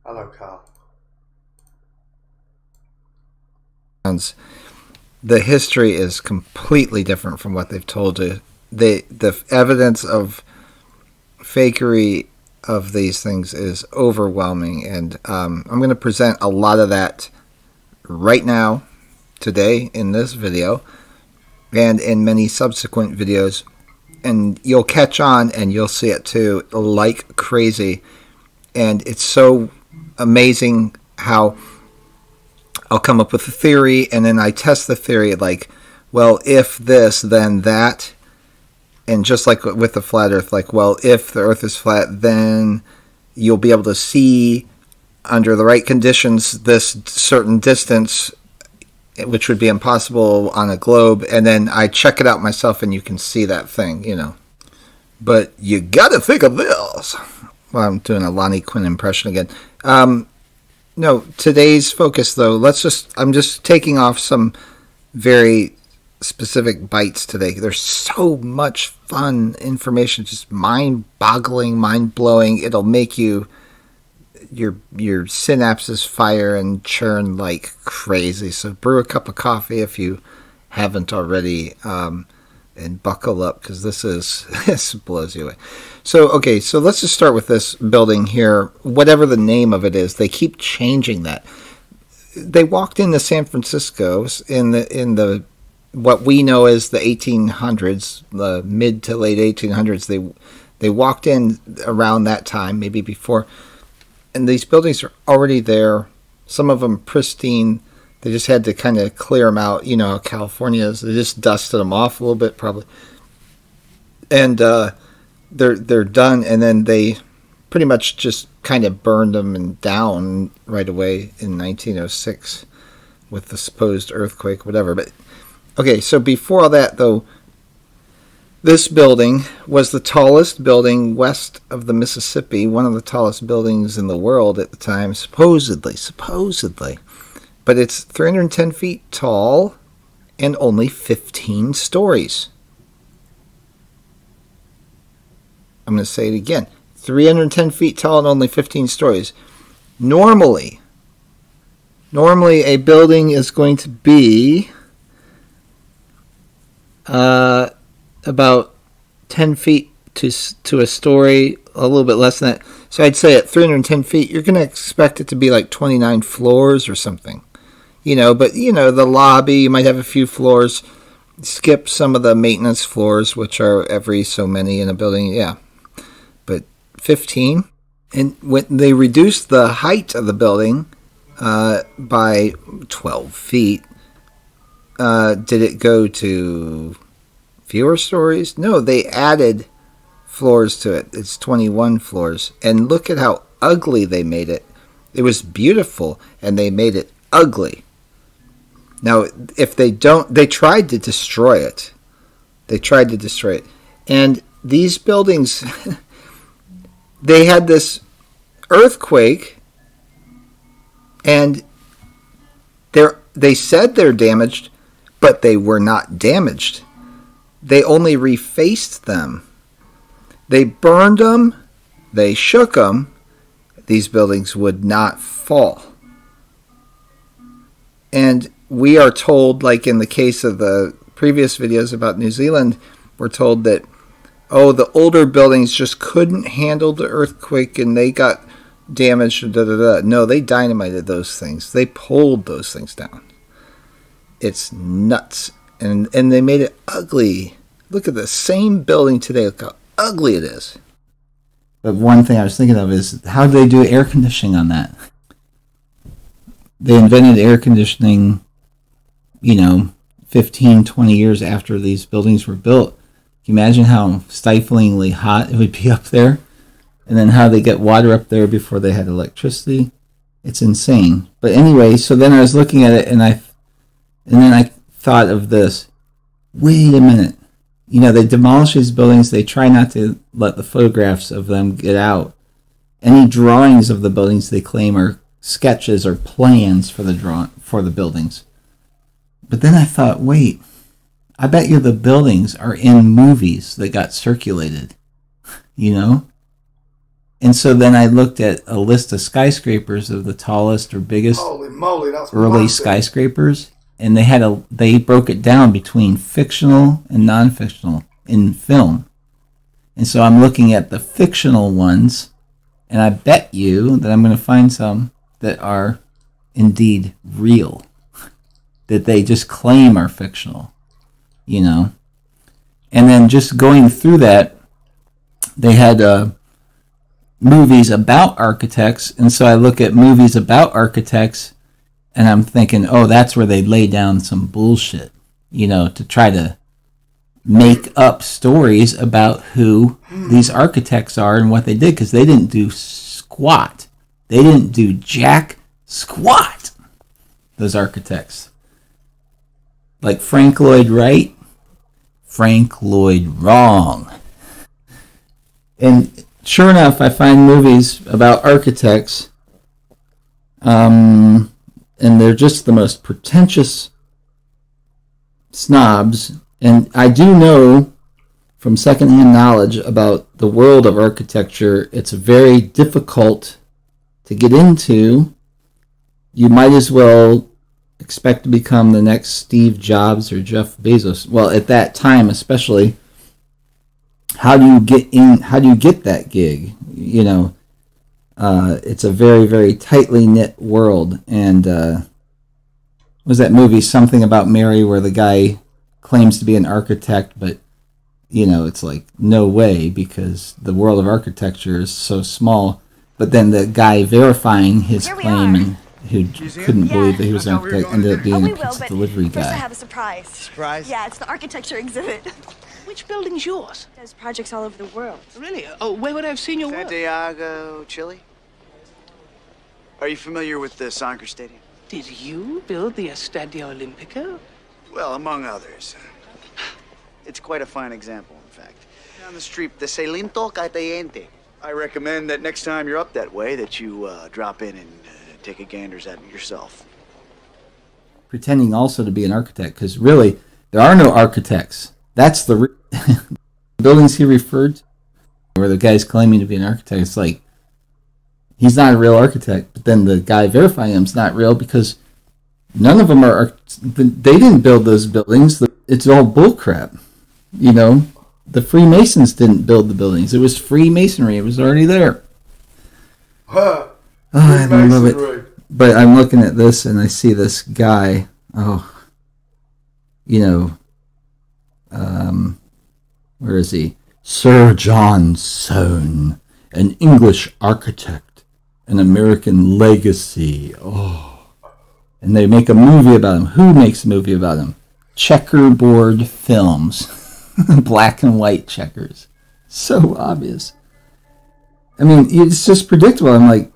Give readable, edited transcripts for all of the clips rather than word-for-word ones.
Hello, Carl. The history is completely different from what they've told you. The evidence of fakery of these things is overwhelming, and I'm going to present a lot of that right now, today, in this video, and in many subsequent videos. And you'll catch on, and you'll see it too, like crazy. And it's so amazing how I'll come up with a theory, and then I test the theory like, well, if this, then that. And just like with the flat earth, like, well, if the earth is flat, then you'll be able to see under the right conditions this certain distance, which would be impossible on a globe. And then I check it out myself, and you can see that thing, you know. But you got to think of this. Well, I'm doing a Lonnie Quinn impression again. No, today's focus, though, I'm just taking off some very specific bites today. There's so much fun information, just mind-boggling, mind-blowing. It'll make your synapses fire and churn like crazy. So brew a cup of coffee if you haven't already, and buckle up, because this blows you away. So, okay, so let's just start with this building here. Whatever the name of it is, they keep changing that. They walked into San Francisco in the what we know as the 1800s, the mid to late 1800s. They walked in around that time, maybe before, and these buildings are already there. Some of them pristine. They just had to kind of clear them out. You know how California is. They just dusted them off a little bit, probably. And they're done, and then they pretty much just kind of burned them down right away in 1906 with the supposed earthquake, whatever. But okay, so before all that, though, this building was the tallest building west of the Mississippi, one of the tallest buildings in the world at the time, supposedly. But it's 310 feet tall and only 15 stories. I'm going to say it again. 310 feet tall and only 15 stories. Normally a building is going to be about 10 feet to a story, a little bit less than that. So I'd say at 310 feet, you're going to expect it to be like 29 floors or something. You know, but, you know, the lobby, you might have a few floors. Skip some of the maintenance floors, which are every so many in a building, yeah. But 15. And when they reduced the height of the building by 12 feet, did it go to fewer stories? No, they added floors to it. It's 21 floors. And look at how ugly they made it. It was beautiful, and they made it ugly. Now, if they tried to destroy it. And these buildings, they had this earthquake, and they said they're damaged, but they were not damaged. They only refaced them. They burned them, they shook them. These buildings would not fall. And we are told, like in the case of the previous videos about New Zealand, we're told that, oh, the older buildings just couldn't handle the earthquake and they got damaged. No, they dynamited those things. They pulled those things down. It's nuts. And they made it ugly. Look at the same building today. Look how ugly it is. But one thing I was thinking of is, how do they do air conditioning on that? They invented air conditioning, 15, 20 years after these buildings were built. Can you imagine how stiflingly hot it would be up there? And then how they get water up there before they had electricity? It's insane. But anyway, so then I was looking at it, and then I thought of this. Wait a minute. They demolish these buildings. They try not to let the photographs of them get out. Any drawings of the buildings they claim are sketches or plans for the buildings. But then I thought, wait, I bet you the buildings are in movies that got circulated. And so then I looked at a list of skyscrapers of the tallest or biggest Holy moly, that's early massive. skyscrapers, and they broke it down between fictional and non-fictional in film. And so I'm looking at the fictional ones, and I bet you that I'm going to find some that are indeed real, that they just claim are fictional, you know. And then just going through that, they had movies about architects, and so I look at movies about architects, and I'm thinking, oh, that's where they lay down some bullshit, you know, to try to make up stories about who these architects are and what they did, because they didn't do squat. They didn't do jack squat, those architects. Like Frank Lloyd Wright, Frank Lloyd wrong. And sure enough, I find movies about architects, and they're just the most pretentious snobs. And I do know from secondhand knowledge about the world of architecture, it's very difficult to get into. You might as well expect to become the next Steve Jobs or Jeff Bezos. Well, at that time especially, how do you get in? How do you get that gig? You know, it's a very, very tightly knit world. And was that movie Something About Mary, where the guy claims to be an architect, but you know, it's like no way, because the world of architecture is so small. But then the guy verifying his claim, and who couldn't believe that he was an architect, ended up being a pizza delivery guy. First I have a surprise. Surprise? Yeah, it's the architecture exhibit. Which building's yours? There's projects all over the world. Really? Oh, where would I have seen your work? Santiago, Chile? Are you familiar with the soccer stadium? Did you build the Estadio Olimpico? Well, among others. It's quite a fine example, in fact. Down the street, the Celinto Caliente. I recommend that next time you're up that way that you drop in and take a ganders at it yourself. Pretending also to be an architect, because really, there are no architects. That's the buildings he referred to, where the guy's claiming to be an architect. It's like, he's not a real architect, but then the guy verifying him's not real, because none of them are. They didn't build those buildings. It's all bullcrap. You know, the Freemasons didn't build the buildings. It was Freemasonry. It was already there. Huh. I love it. But I'm looking at this and I see this guy. Oh, you know, where is he? Sir John Soane, an English architect, an American legacy. Oh, and they make a movie about him. Who makes a movie about him? Checkerboard Films. Black and white checkers. So obvious. I mean, it's just predictable. I'm like,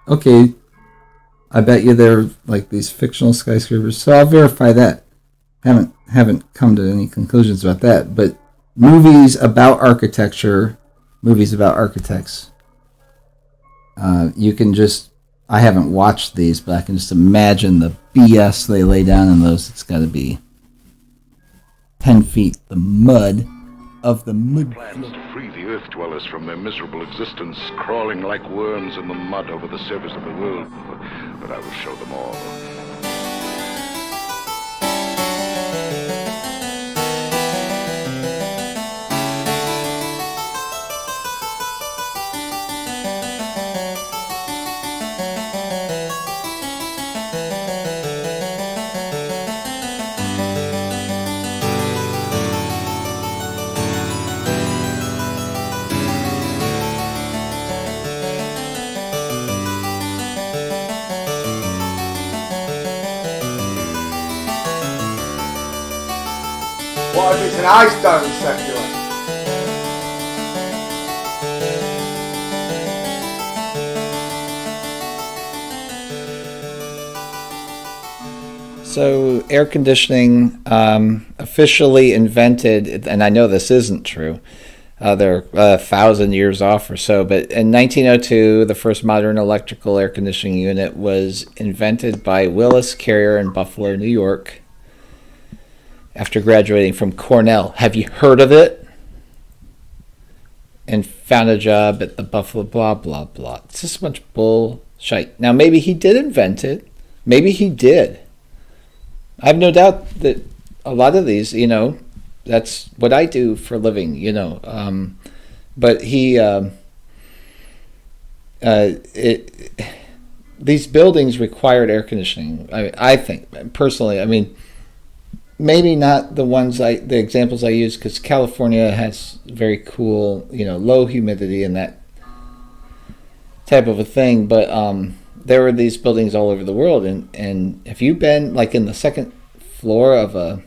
okay, I bet you they're like these fictional skyscrapers, so I'll verify that. Haven't come to any conclusions about that, but movies about architecture, movies about architects, you can just, I haven't watched these, but I can just imagine the BS they lay down in those. It's got to be 10 feet the mud of the mud. Plans to free the Earth dwellers from their miserable existence, crawling like worms in the mud over the surface of the world. But I will show them all. What if it's an ice dome secular? So air conditioning officially invented, and I know this isn't true, they're 1,000 years off or so, but in 1902, the first modern electrical air conditioning unit was invented by Willis Carrier in Buffalo, New York, after graduating from Cornell. Have you heard of it? and found a job at the Buffalo blah, blah, blah. It's just a bunch of bullshit. Now, maybe he did invent it. Maybe he did. I have no doubt that a lot of these, that's what I do for a living, but these buildings required air conditioning. I think, personally, maybe not the examples I use, because California has very cool, low humidity and that type of a thing. But there were these buildings all over the world, and if you've been like in the second floor of a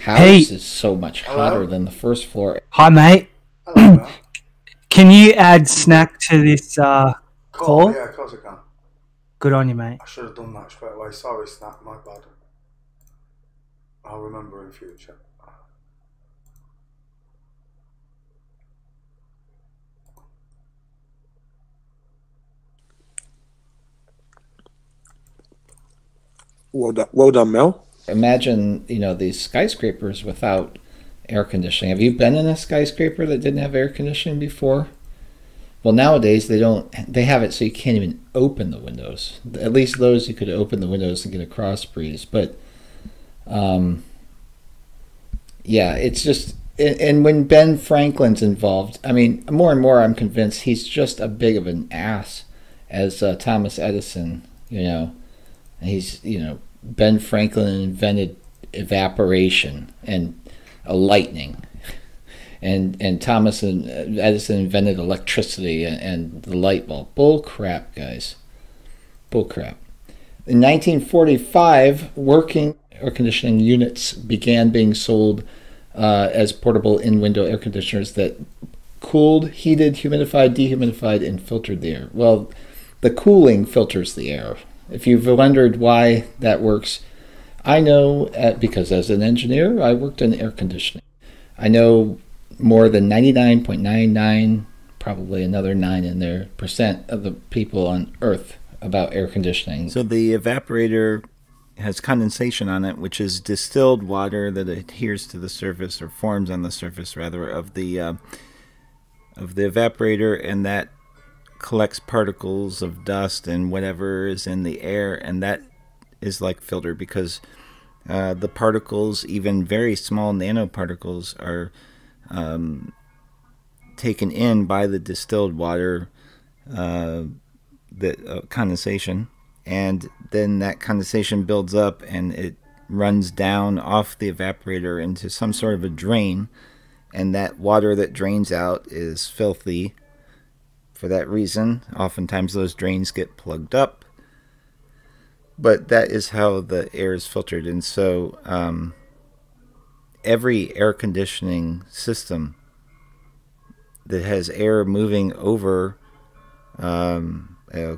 house is so much hotter than the first floor. Hi, mate. Hello, man. Can you add snack to this call? Yeah, of course I can. Good on you, mate. I should have done that straight away. Sorry, Snap, my bad. I'll remember in future. Well done, Mel. Imagine, these skyscrapers without air conditioning. Have you been in a skyscraper that didn't have air conditioning before? Well, nowadays they have it so you can't even open the windows. At least those you could open the windows and get a cross breeze. But yeah, it's just, and when Ben Franklin's involved, more and more I'm convinced he's just as big of an ass as Thomas Edison, and he's, Ben Franklin invented evaporation and lightning, and Thomas and Edison invented electricity and the light bulb. Bull crap, guys. Bull crap. In 1945, working air conditioning units began being sold as portable in-window air conditioners that cooled, heated, humidified, dehumidified, and filtered the air. Well, the cooling filters the air. If you've wondered why that works, I know because as an engineer, I worked in air conditioning. I know more than 99.99, probably another 9 in there, % of the people on Earth about air conditioning. So the evaporator has condensation on it, which is distilled water that adheres to the surface, or forms on the surface rather, of the evaporator, and that collects particles of dust and whatever is in the air, and that is like filter, because the particles, even very small nanoparticles, are taken in by the distilled water, condensation, and then that condensation builds up and it runs down off the evaporator into some sort of a drain, and that water that drains out is filthy. For that reason, oftentimes those drains get plugged up, but that is how the air is filtered. And so every air conditioning system that has air moving over a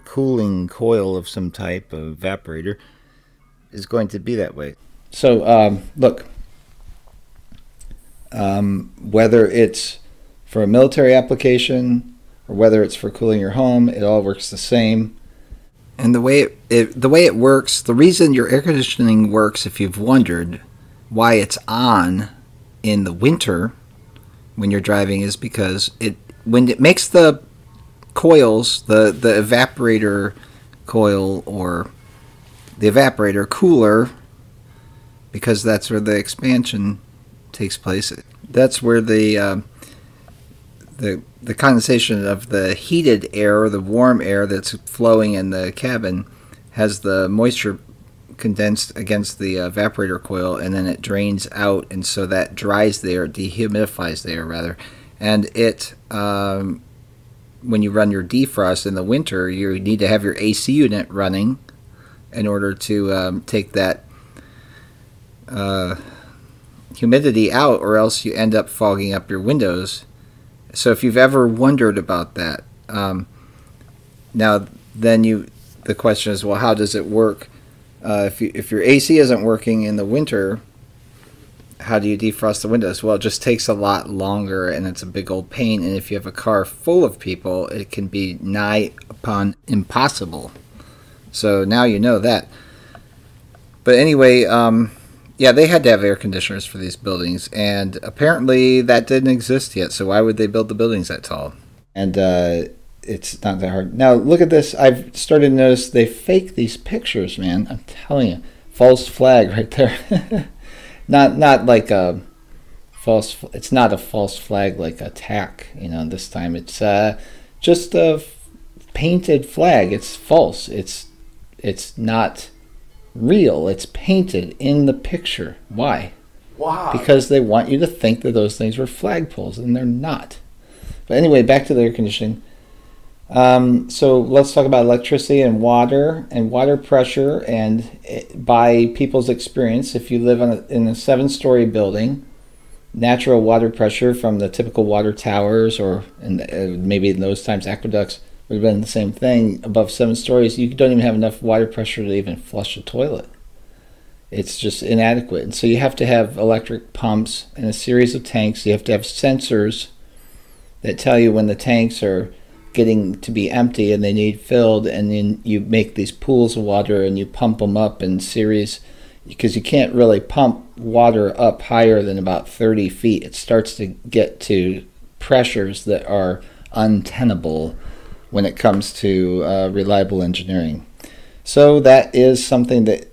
cooling coil of some type of evaporator is going to be that way. So look, whether it's for a military application or whether it's for cooling your home, it all works the same. And the way it works, the reason your air conditioning works, if you've wondered why it's on in the winter when you're driving, is because when it makes the coils, the evaporator coil or the evaporator cooler, because that's where the expansion takes place. That's where the condensation of the heated air, the warm air that's flowing in the cabin, has the moisture condensed against the evaporator coil, and then it drains out, and so that dries the air, dehumidifies the air rather. And it, when you run your defrost in the winter, you need to have your AC unit running in order to take that humidity out, or else you end up fogging up your windows. So if you've ever wondered about that, now then the question is, well, how does it work? If your AC isn't working in the winter, how do you defrost the windows? Well, it just takes a lot longer, and it's a big old pain. And if you have a car full of people, it can be nigh upon impossible. So now you know that. But anyway, yeah, they had to have air conditioners for these buildings, and apparently that didn't exist yet. So why would they build the buildings that tall? and it's not that hard. Now look at this. I've started to notice they fake these pictures, man. I'm telling you, false flag right there. not like a false. It's not a false flag like attack. You know, this time it's just a painted flag. It's false. It's not real. It's painted in the picture. Why? Wow. Because they want you to think that those things were flagpoles, and they're not. But anyway, back to the air conditioning. So let's talk about electricity and water pressure, and by people's experience, if you live in a 7-story building, natural water pressure from the typical water towers, or maybe in those times aqueducts, would have been the same thing. Above 7 stories, you don't even have enough water pressure to even flush a toilet. It's just inadequate. And so you have to have electric pumps and a series of tanks. You have to have sensors that tell you when the tanks are getting to be empty and they need filled, and then you make these pools of water and you pump them up in series, because you can't really pump water up higher than about 30 feet. It starts to get to pressures that are untenable when it comes to reliable engineering. So that is something that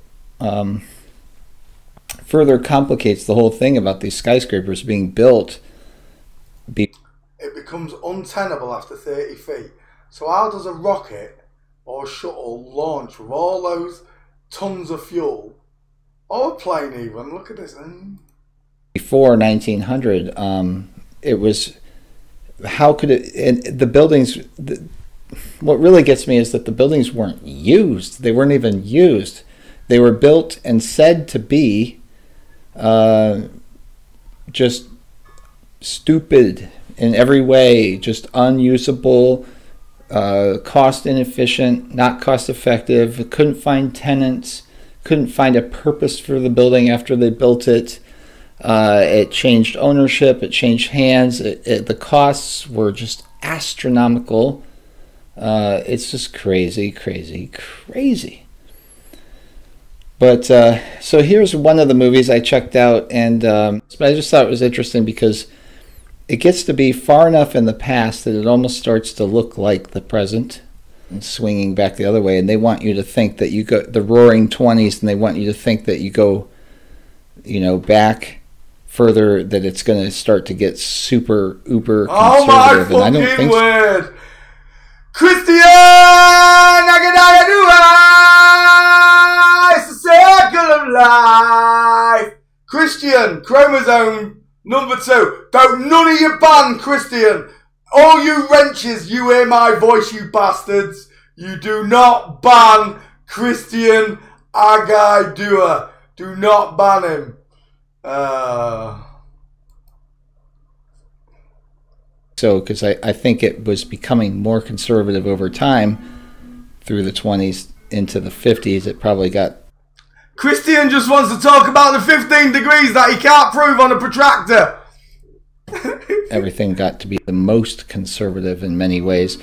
further complicates the whole thing about these skyscrapers being built. It becomes untenable after 30 feet. So how does a rocket or a shuttle launch with all those tons of fuel, or a plane even? Look at this. Before 1900, it was, how could it, and the buildings, what really gets me is that the buildings weren't used. They weren't even used. They were built and said to be just stupid in every way, just unusable, cost inefficient, not cost effective, couldn't find tenants, couldn't find a purpose for the building after they built it. It changed ownership, it changed hands, the costs were just astronomical. It's just crazy, crazy, crazy. But so here's one of the movies I checked out, and I just thought it was interesting because it gets to be far enough in the past that it almost starts to look like the present, and swinging back the other way. And they want you to think that you go the Roaring '20s, and they want you to think that you go, back further, that it's going to start to get super uber conservative. Oh my and I don't fucking think word! Christian Agadayadua! It's the circle of life. Christian, chromosome number 2. Don't none of you ban Christian. All you wrenches, you hear my voice, you bastards. You do not ban Christian Agadayadua. Do not ban him. So, because I think it was becoming more conservative over time through the 20s into the 50s. It probably got... Christian just wants to talk about the 15 degrees that he can't prove on a protractor. Everything got to be the most conservative in many ways,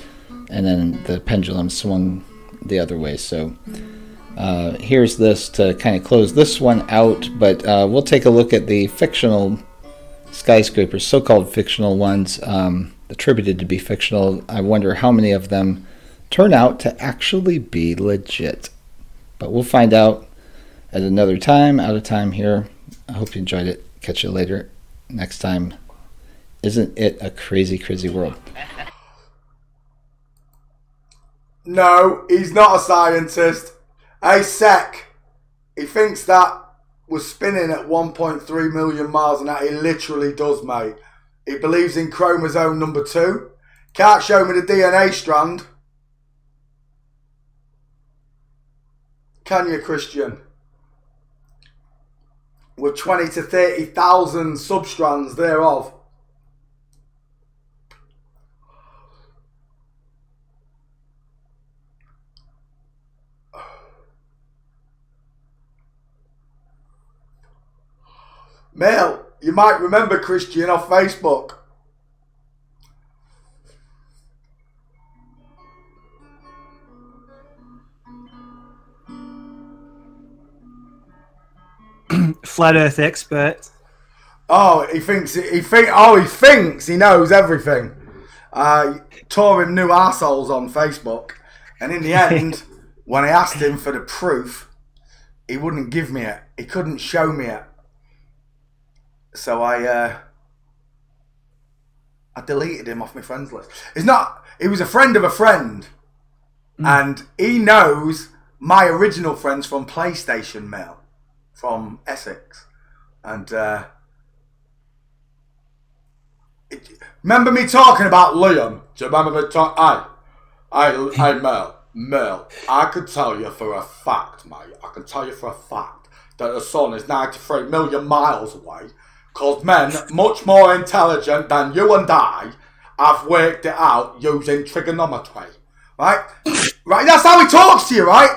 and then the pendulum swung the other way. So here's this to kind of close this one out, but we'll take a look at the fictional skyscrapers, so-called fictional ones, attributed to be fictional. I wonder how many of them turn out to actually be legit. But we'll find out at another time. Out of time here. I hope you enjoyed it. Catch you later next time. Isn't it a crazy, crazy world? No, he's not a scientist. Hey, Sec. He thinks that was spinning at 1.3 million miles, and that he literally does, mate. He believes in chromosome number 2. Can't show me the DNA strand. Can you, Christian? With 20 to 30,000 substrands thereof. Mel, you might remember Christian off Facebook. Flat Earth expert. Oh, he thinks he knows everything. I tore him new arseholes on Facebook, and in the end, when I asked him for the proof, he wouldn't give me it. He couldn't show me it. So I deleted him off my friends list. He was a friend of a friend, and he knows my original friends from PlayStation Mail, from Essex, and remember me talking about Liam? Do you remember me talking? Hey, Mel, I could tell you for a fact, mate. I can tell you for a fact that the sun is 93 million miles away. Because men, much more intelligent than you and I, have worked it out using trigonometry. Right? Right? That's how he talks to you, right?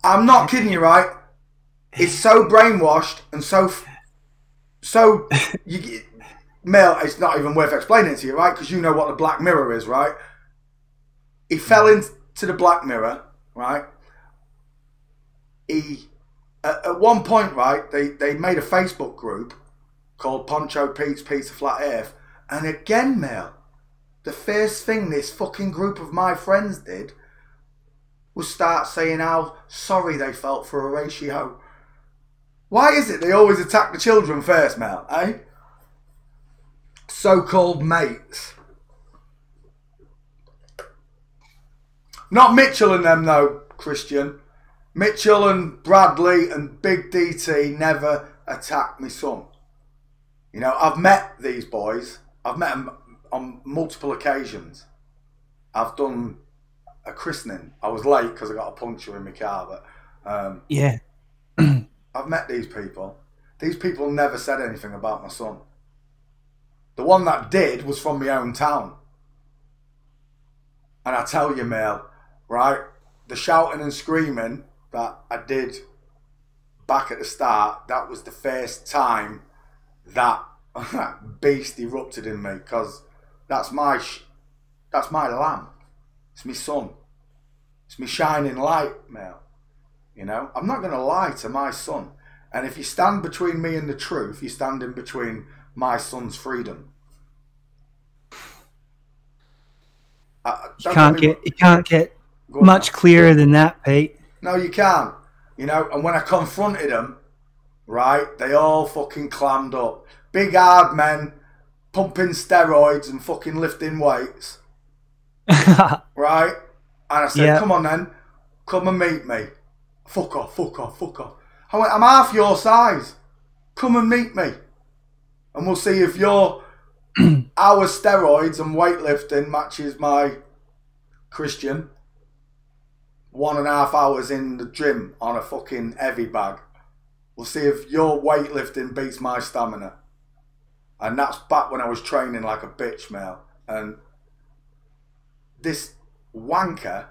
I'm not kidding you, right? It's so brainwashed and Mel, it's not even worth explaining it to you, right? Because you know what the Black Mirror is, right? He fell into the Black Mirror, right? At one point, right, they made a Facebook group called PonchoPete's Pizza Flat Earth. And again, Mel, the first thing this fucking group of my friends did was start saying how sorry they felt for Horatio. Why is it they always attack the children first, Mel, eh? So-called mates. Not Mitchell and them, though, Christian. Mitchell and Bradley and Big DT never attacked me son. You know, I've met these boys. I've met them on multiple occasions. I've done a christening. I was late because I got a puncture in my car, but yeah. I've met these people. These people never said anything about my son. The one that did was from my own town. And I tell you, Mel, right, the shouting and screaming that I did back at the start, that was the first time that beast erupted in me, because that's my lamb. It's my son. It's my shining light, Mel. You know, I'm not going to lie to my son. And if you stand between me and the truth, you're standing between my son's freedom. You can't get much clearer than that, Pete. No, you can't. You know, and when I confronted them, right, they all fucking clammed up. Big hard men pumping steroids and fucking lifting weights. Right? And I said, come on then, come and meet me. Fuck off, fuck off, fuck off. I went, I'm half your size. Come and meet me. And we'll see if your our steroids and weightlifting matches my Christian 1.5 hours in the gym on a fucking heavy bag. We'll see if your weightlifting beats my stamina. And that's back when I was training like a bitch, Mel. And this wanker,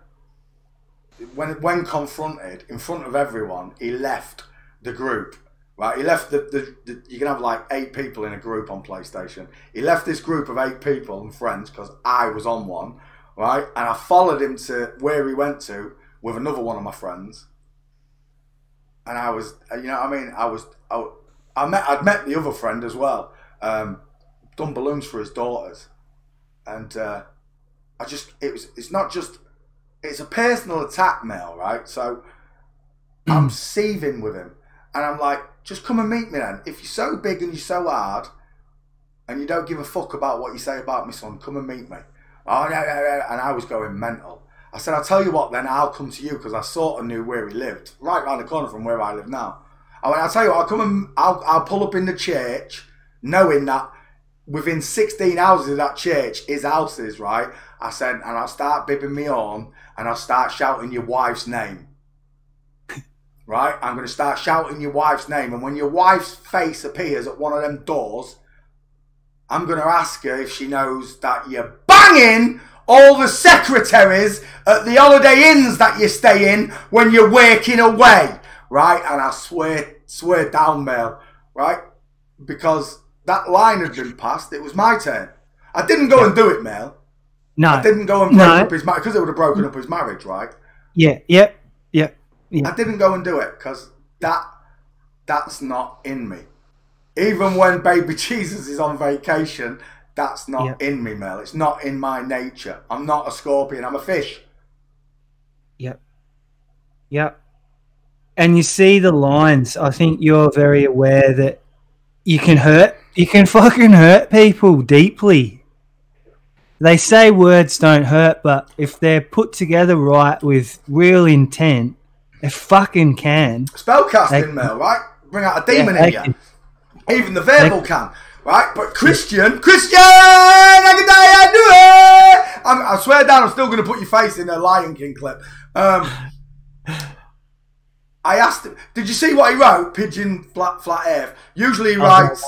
when confronted in front of everyone, he left the group. Right, he left you can have like 8 people in a group on PlayStation. He left this group of 8 people and friends because I was on one, right? And I followed him to where he went to with another one of my friends. And I was, you know what I mean? I'd met the other friend as well. Done balloons for his daughters. And it's a personal attack, Mel, right? So I'm seething with him. And I'm like, just come and meet me then. If you're so big and you're so hard and you don't give a fuck about what you say about me son, come and meet me. Oh, yeah. And I was going mental. I said, I'll tell you what then, I'll come to you, because I sort of knew where he lived, right round the corner from where I live now. I went, I'll tell you what, I'll pull up in the church, knowing that within 16 houses of that church, his house is, right? I said, and I'll start bibbing me on, and I'll start shouting your wife's name. Right? I'm going to start shouting your wife's name. And when your wife's face appears at one of them doors, I'm going to ask her if she knows that you're banging all the secretaries at the holiday inns that you stay in when you're working away. Right? And I swear down, Mel. Right? Because that line had been passed. It was my turn. I didn't go and do it, Mel. No. I didn't go and break up his marriage, because it would have broken up his marriage, right? Yeah. Yep. Yeah. I didn't go and do it because that's not in me. Even when baby Jesus is on vacation, That's not in me, Mel. It's not in my nature. I'm not a scorpion. I'm a fish. Yep. Yep. And you see the lines. I think you're very aware that you can fucking hurt people deeply. They say words don't hurt, but if they're put together right with real intent, they fucking can. Spellcasting, Mel, right? Bring out a demon in you. Even the verbal can, right? But Christian, I can die, I do it. I swear down, I'm still going to put your face in a Lion King clip. I asked him, did you see what he wrote? Pigeon flat earth. Usually he writes,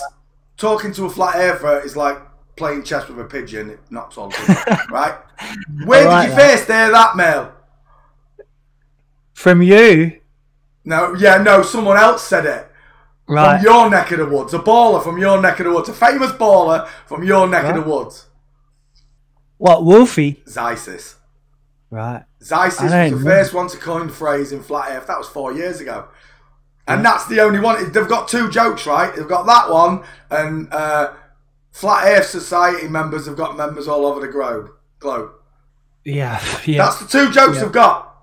talking to a flat earther is like playing chess with a pigeon. It knocks all the pigeon, right? Where did you first hear that, Mel? From you? No, someone else said it. Right. From your neck of the woods. A baller from your neck of the woods. A famous baller from your neck of the woods. What, Wolfie? Zysis. Right. Zysis was the first one to coin the phrase in flat earth. That was 4 years ago. And that's the only one. They've got two jokes, right? They've got that one, and Flat Earth Society members have got members all over the globe. Yeah. That's the two jokes they've got.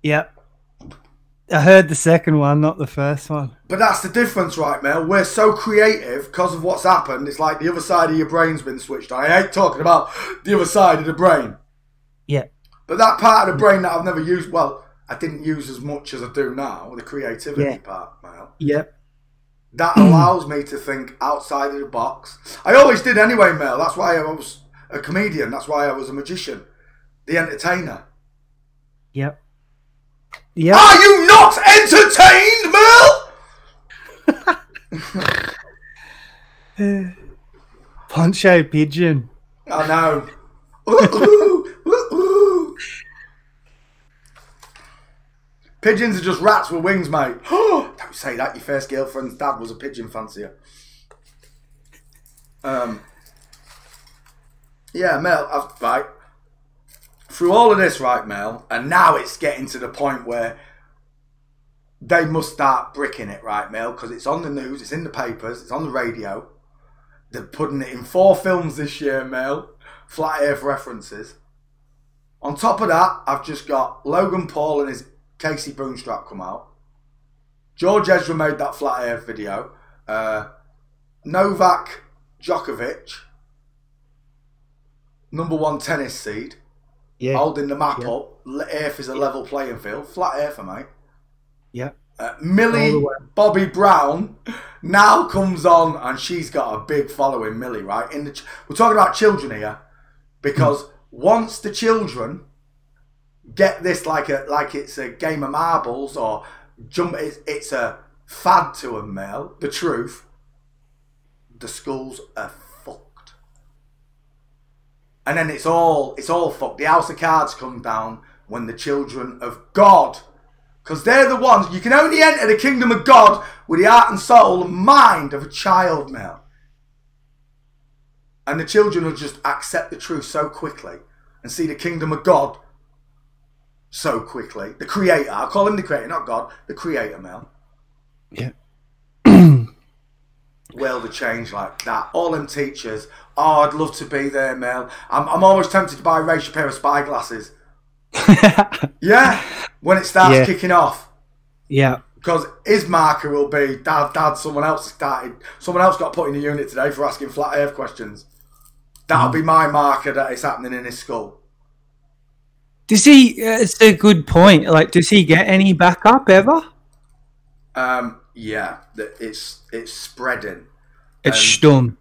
Yep. I heard the second one, not the first one. But that's the difference, right, Mel? We're so creative because of what's happened. It's like the other side of your brain's been switched on. I hate talking about the other side of the brain. Yeah. But that part of the brain that I've never used, well, I didn't use as much as I do now, the creativity part, Mel. Yep. That allows me to think outside of the box. I always did anyway, Mel. That's why I was a comedian. That's why I was a magician. The entertainer. Yep. Yep. Are you not entertained, Mel? Poncho Pigeon. I know. Pigeons are just rats with wings, mate. Don't say that. Your first girlfriend's dad was a pigeon fancier. Yeah, Mel, right. Through all of this, right, Mel, and now it's getting to the point where they must start bricking it, right, Mel, because it's on the news, it's in the papers, it's on the radio. They're putting it in 4 films this year, Mel. Flat Earth references. On top of that, I've just got Logan Paul and his Casey Boonstrap come out. George Ezra made that Flat Earth video. Novak Djokovic, #1 tennis seed, holding the map up. Earth is a level playing field. Flat Earther, mate. Yeah. Millie Bobby Brown now comes on, and she's got a big following. Millie, right? We're talking about children here, because once the children get this like it's a game of marbles or it's a fad to them, Mel. The truth, the schools are fucked, and then it's all fucked. The house of cards come down when the children of God, because they're the ones, you can only enter the kingdom of God with the heart and soul and mind of a child, Mel. And the children will just accept the truth so quickly and see the kingdom of God so quickly. The creator, I call him the creator, not God, the creator, Mel. Yeah. World of change like that. All them teachers, I'd love to be there, Mel. I'm almost tempted to buy Ray a pair of spy glasses. Yeah, when it starts kicking off. Yeah. Because his marker will be, Dad, someone else got put in the unit today for asking flat earth questions. That'll be my marker that it's happening in his school. Does he, it's a good point, like, does he get any backup ever? Yeah, it's spreading. It's stum.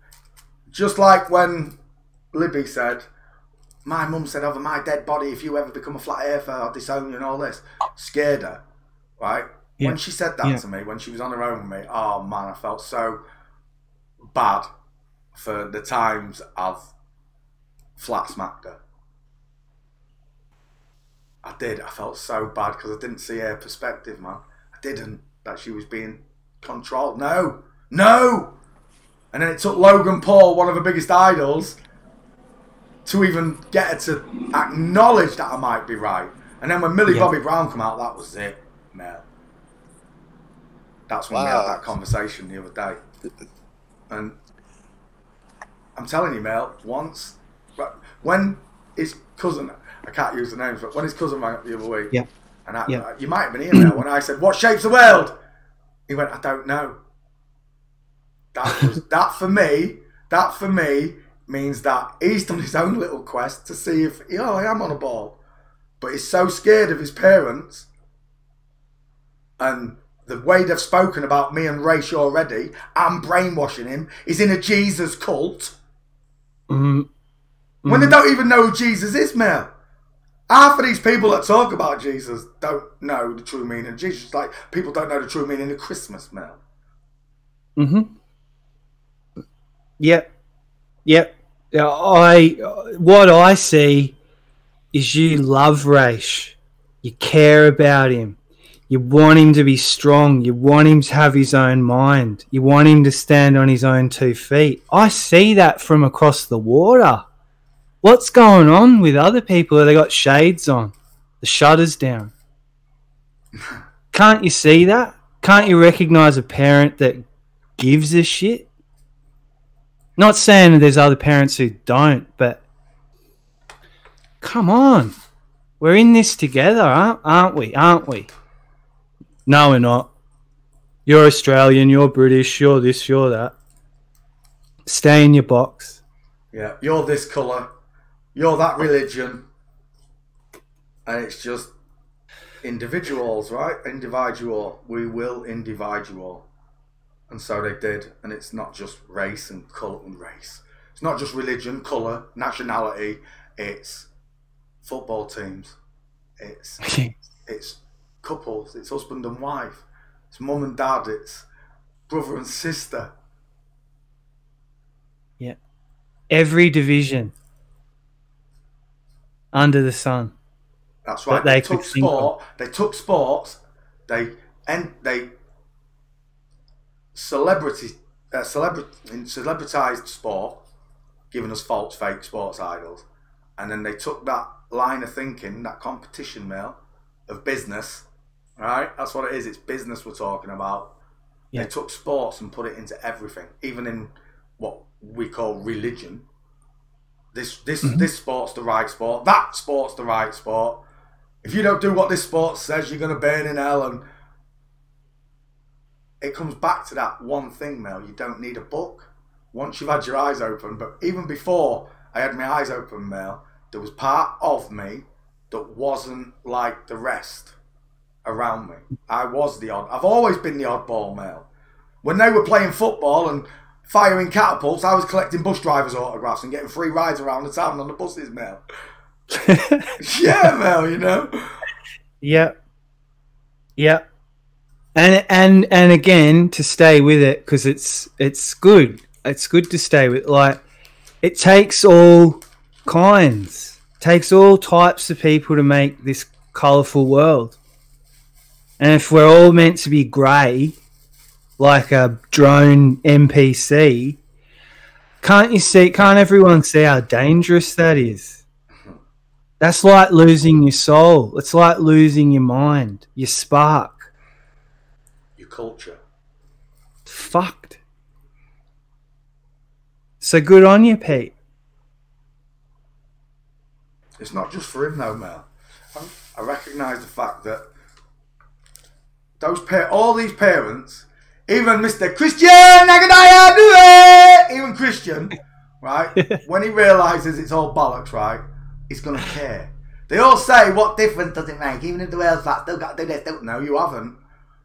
Just like when Libby said, my mum said over my dead body, if you ever become a flat earther, I'll disown you and all this. Scared her, right? Yeah. When she said that to me, when she was on her own with me, oh man, I felt so bad for the times I've flat smacked her. I did. I felt so bad because I didn't see her perspective, man. I didn't. That she was being controlled. No. And then it took Logan Paul, one of her biggest idols, to even get her to acknowledge that I might be right. And then when Millie Bobby Brown come out, that was it, Mel. That's when we had that conversation the other day. And I'm telling you, Mel, once, when his cousin, I can't use the names, but when his cousin rang up the other week, and you might have been here, Mel, when I said, what shapes the world? He went, I don't know. That for me means that he's done his own little quest to see if, I am on a ball. But he's so scared of his parents and the way they've spoken about me and Raish already, I'm brainwashing him. He's in a Jesus cult. When they don't even know who Jesus is, Mel. Half of these people that talk about Jesus don't know the true meaning of Jesus. Like, people don't know the true meaning of Christmas, Mel. Yep. What I see is you love Raish. You care about him. You want him to be strong. You want him to have his own mind. You want him to stand on his own 2 feet. I see that from across the water. What's going on with other people? They got shades on, the shutters down. Can't you see that? Can't you recognise a parent that gives a shit? Not saying that there's other parents who don't, but come on. We're in this together, aren't we? Aren't we? No, we're not. You're Australian, you're British, you're this, you're that. Stay in your box. Yeah, you're this colour, you're that religion. And it's just individuals, right? Individual. We will individual. And so they did. And it's not just race and colour and race. It's not just religion, colour, nationality. It's football teams. It's couples. It's husband and wife. It's mum and dad. It's brother and sister. Yeah. Every division under the sun. That's right. They took sport. They took sports. They celebritized sport, giving us false, fake sports idols, and then they took that line of thinking, that competition mill of business. Right, that's what it is. It's business we're talking about. Yeah. They took sports and put it into everything, even in what we call religion. This sport's the right sport. That sport's the right sport. If you don't do what this sport says, you're going to burn in hell. And it comes back to that one thing, Mel. You don't need a book once you've had your eyes open. But even before I had my eyes open, Mel, there was part of me that wasn't like the rest around me. I was the odd. I've always been the oddball, Mel. When they were playing football and firing catapults, I was collecting bus drivers' autographs and getting free rides around the town on the buses, Mel. Yeah, Mel, you know. Yep. And again, to stay with it, because it's good. It's good to stay with. Like, it takes all kinds, takes all types of people to make this colourful world. And if we're all meant to be grey, like a drone NPC, can't everyone see how dangerous that is? That's like losing your soul. It's like losing your mind, your spark. Your culture. Fucked. So good on you, Pete. It's not just for him though, Mel. I recognise the fact that all these parents, even Mr. Christian Agadaya, do it! Even Christian, right? When he realises it's all bollocks, right? He's going to care. They all say, what difference does it make? Even if the world's flat, still got to do this. No, you haven't.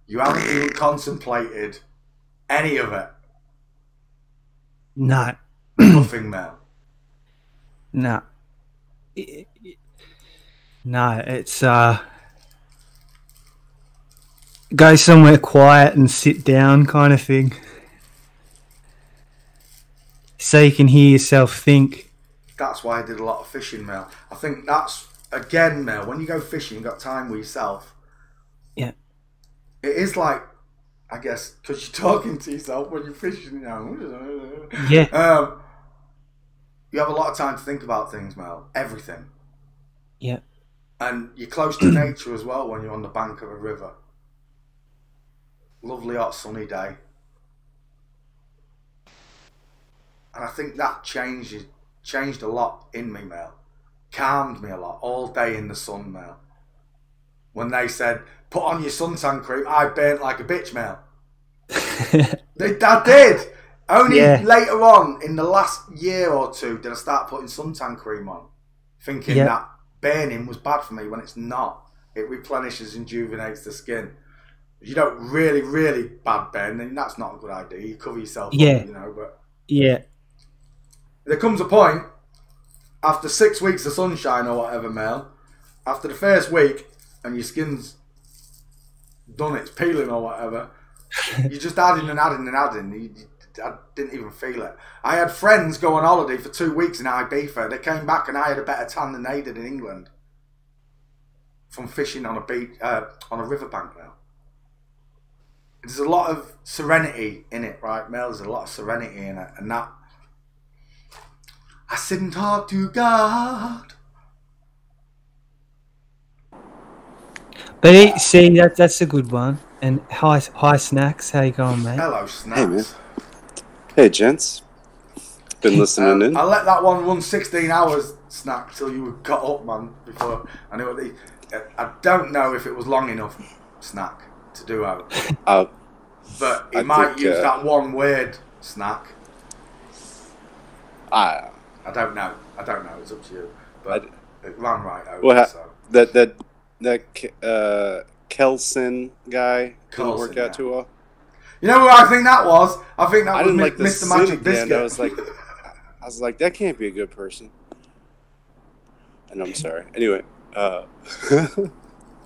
You haven't even contemplated any of it. No. Nothing, Mel. No. No, it's go somewhere quiet and sit down kind of thing. So you can hear yourself think. That's why I did a lot of fishing, Mel. I think that's, again, Mel, when you go fishing, you've got time with yourself. Yeah. It is like, I guess, because you're talking to yourself when you're fishing, you know. Yeah. You have a lot of time to think about things, Mel. Everything. Yeah. And you're close to nature as well when you're on the bank of a river. Lovely hot sunny day. And I think that changed a lot in me, Mel. Calmed me a lot all day in the sun, Mel. When they said, put on your suntan cream, I burnt like a bitch, Mel. I did. Only later on, in the last year or two, did I start putting suntan cream on. Thinking that burning was bad for me when it's not. It replenishes and rejuvenates the skin. If you don't really, really bad burn, then that's not a good idea. You cover yourself up, you know, but... Yeah. There comes a point, after 6 weeks of sunshine or whatever, Mel, after the first week, and your skin's done its peeling or whatever, you're just adding and adding and adding. I didn't even feel it. I had friends go on holiday for 2 weeks in Ibiza. They came back and I had a better tan than they did in England from fishing on a beach, on a riverbank now. There's a lot of serenity in it, right, Mel? There's a lot of serenity in it, and that I sit and talk to God. But see, that's a good one. And hi, Snacks. How you going, mate? Hello, Snacks. Hey, man. Hey, gents. Been listening in. I let that one run 16 hours, Snack, till you got up, man. Before I knew what I don't know if it was long enough, Snack, to do out. But he might use that one word, Snack. I don't know. It's up to you. But it ran right over. Well, so. That Kelson guy didn't work out too well. You know what I think that was? I think that was like Mr. Magic Biscuit. I was like, that can't be a good person. And I'm sorry. Anyway,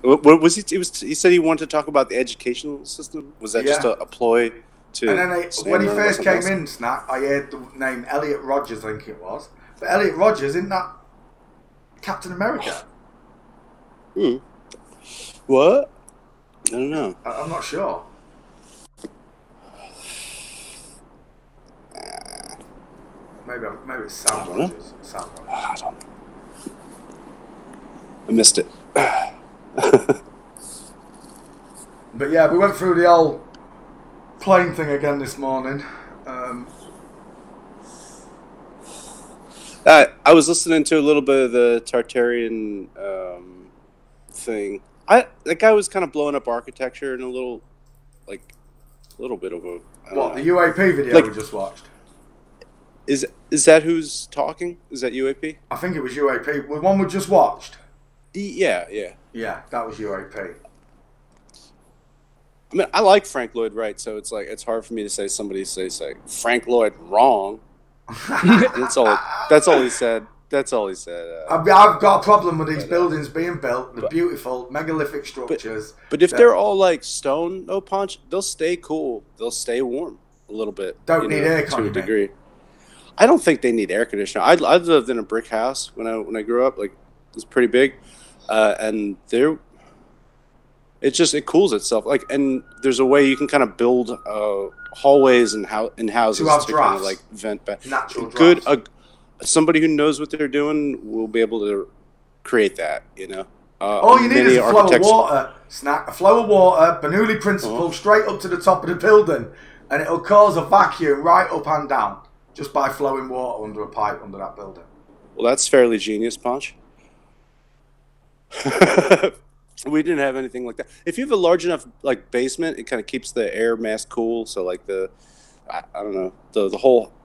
what was he? He said he wanted to talk about the educational system. Was that just a ploy to? And then when he first came in, Snack, I heard the name Elliot Rodgers. I think it was, but Elliot Rodgers isn't that Captain America? What? I don't know. I'm not sure. Maybe it's Sam Rodgers. Sam Rodgers. I don't know. I missed it. But yeah, we went through the old plane thing again this morning. I was listening to a little bit of the Tartarian thing. That guy was kind of blowing up architecture in a little bit of a... The UAP video we just watched? Is that who's talking? Is that UAP? I think it was UAP. The one we just watched? Yeah. Yeah, that was UAP. I mean, I like Frank Lloyd Wright, so it's hard for me to say somebody says Frank Lloyd wrong. That's all he said. That's all he said. I've got a problem with these buildings being built, the beautiful megalithic structures. But if they're all like stone, no punch, they'll stay cool. They'll stay warm a little bit. Don't need air conditioning to a degree. I don't think they need air conditioning. I lived in a brick house when I grew up. Like, it was pretty big, and it cools itself. Like, and there's a way you can kind of build hallways in houses to kind of like vent back. Natural drafts. Somebody who knows what they're doing will be able to create that. You know. All you need is a flow of water, Snack. A flow of water, Bernoulli principle, straight up to the top of the building, and it'll cause a vacuum right up and down just by flowing water under a pipe under that building. Well, that's fairly genius, Ponch. We didn't have anything like that. If you have a large enough like basement, it kind of keeps the air mass cool. So like I don't know,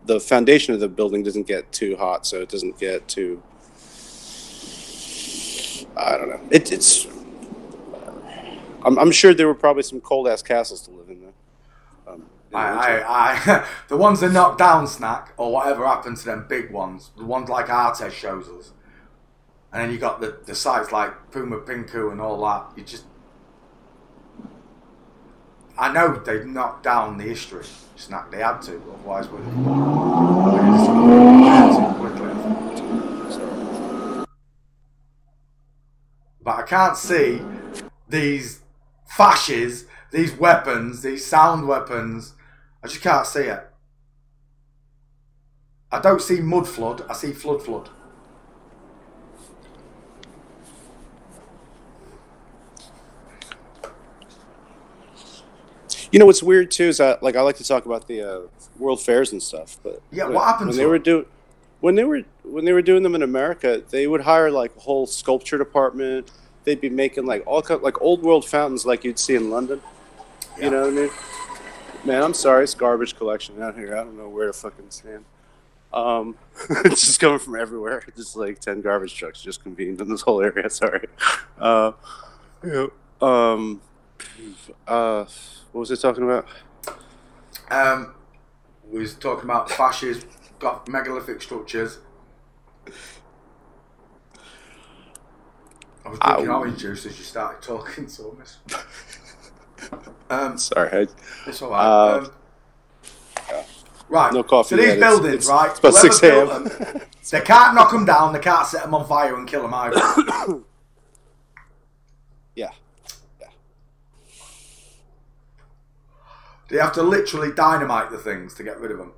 the foundation of the building doesn't get too hot, so it doesn't get too. I don't know. It's. I'm sure there were probably some cold ass castles to live in there. The ones that knock down, Snack, or whatever happened to them big ones, the ones like Artes shows us, and then you got the sites like Puma Pinku and all that. I know they knocked down the history, Snack. They had to, otherwise we'd too quickly. But I can't see these fasces, these weapons, these sound weapons. I just can't see it. I don't see mud flood. I see flood. You know what's weird too is that I like to talk about the world fairs and stuff. But Yeah, what happened when to they them? were doing them in America, they would hire like a whole sculpture department. They'd be making like like old world fountains like you'd see in London. Yeah. You know what I mean? Man, I'm sorry, it's garbage collection out here. I don't know where to fucking stand. It's just coming from everywhere. Just like 10 garbage trucks just convened in this whole area. Sorry. Yeah. What was I talking about? We was talking about fascists, got megalithic structures. I was drinking orange juice as you started talking, so I missed. Sorry. It's all right. Right. No coffee So these yet. buildings, right? It's about 6 built a.m. them, they can't knock them down. They can't set them on fire and kill them either. Yeah. They have to literally dynamite the things to get rid of them.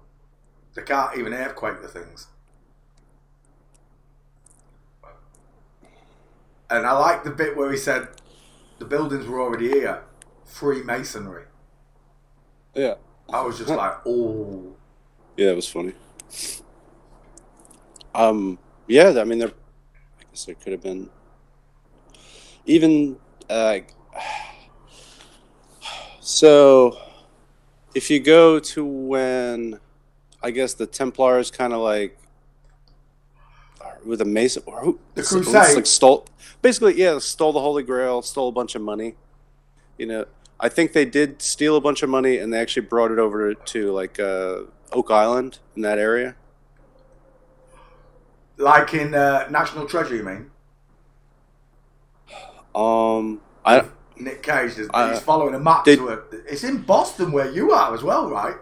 They can't even earthquake the things. And I like the bit where he said the buildings were already here. Freemasonry. Yeah. I was just like, oh. Yeah, it was funny. Yeah, I mean, I guess there could have been even so if you go to when I guess the Templars kind of like with a Mason or who the Crusade like stole the Holy Grail, stole a bunch of money. You know, I think they did steal a bunch of money, and they actually brought it over to like Oak Island in that area. Like in National Treasure, you mean? Nick Cage, he's following a map to it. It's in Boston where you are as well, right?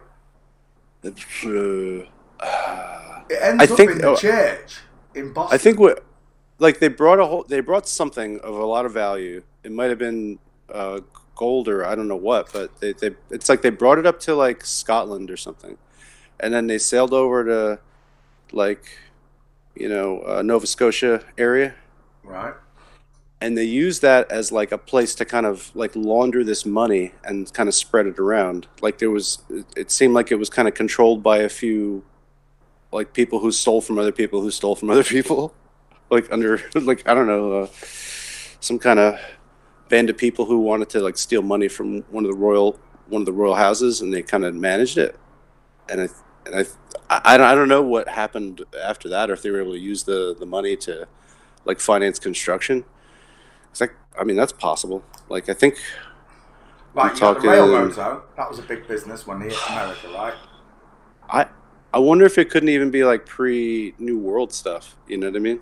It ends up in the church in Boston. I think they brought something of a lot of value. It might have been gold or I don't know what, but it's like they brought it up to like Scotland or something, and then they sailed over to like Nova Scotia area, right? And they used that as like a place to kind of like launder this money and kind of spread it around. Like it seemed like it was kind of controlled by a few like people who stole from other people who stole from other people, like under like I don't know some kind of band of people who wanted to like steal money from one of the royal houses, and they kind of managed it. And I don't know what happened after that, or if they were able to use the money to like finance construction. It's like, I mean, that's possible. Like, I think. Right, you got the railroads though. That was a big business when they hit America, right? I wonder if it couldn't even be like pre-New World stuff. You know what I mean?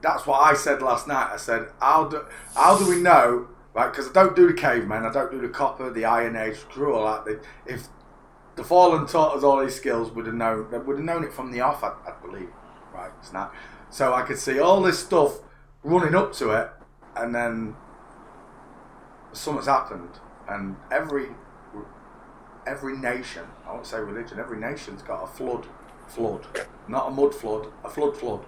That's what I said last night. I said, how do we know? Right, because I don't do the cavemen, I don't do the copper, the Iron Age, screw all that. If the Fallen taught us all these skills, would have known it from the off, I believe. Right, it's not. So I could see all this stuff running up to it, and then something's happened, and every nation, I won't say religion, every nation's got a flood, not a mud flood, a flood.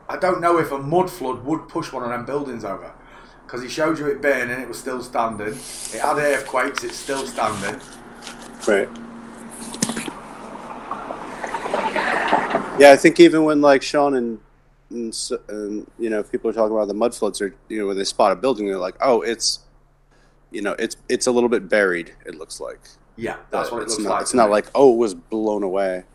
I don't know if a mud flood would push one of them buildings over, because he showed you it burning, it was still standing. It had earthquakes, it's still standing. Right. Yeah, I think even when like Sean and people are talking about the mud floods, or when they spot a building, they're like, oh, it's a little bit buried. It looks like. Yeah, that's what it looks like. It's not like, oh, it was blown away.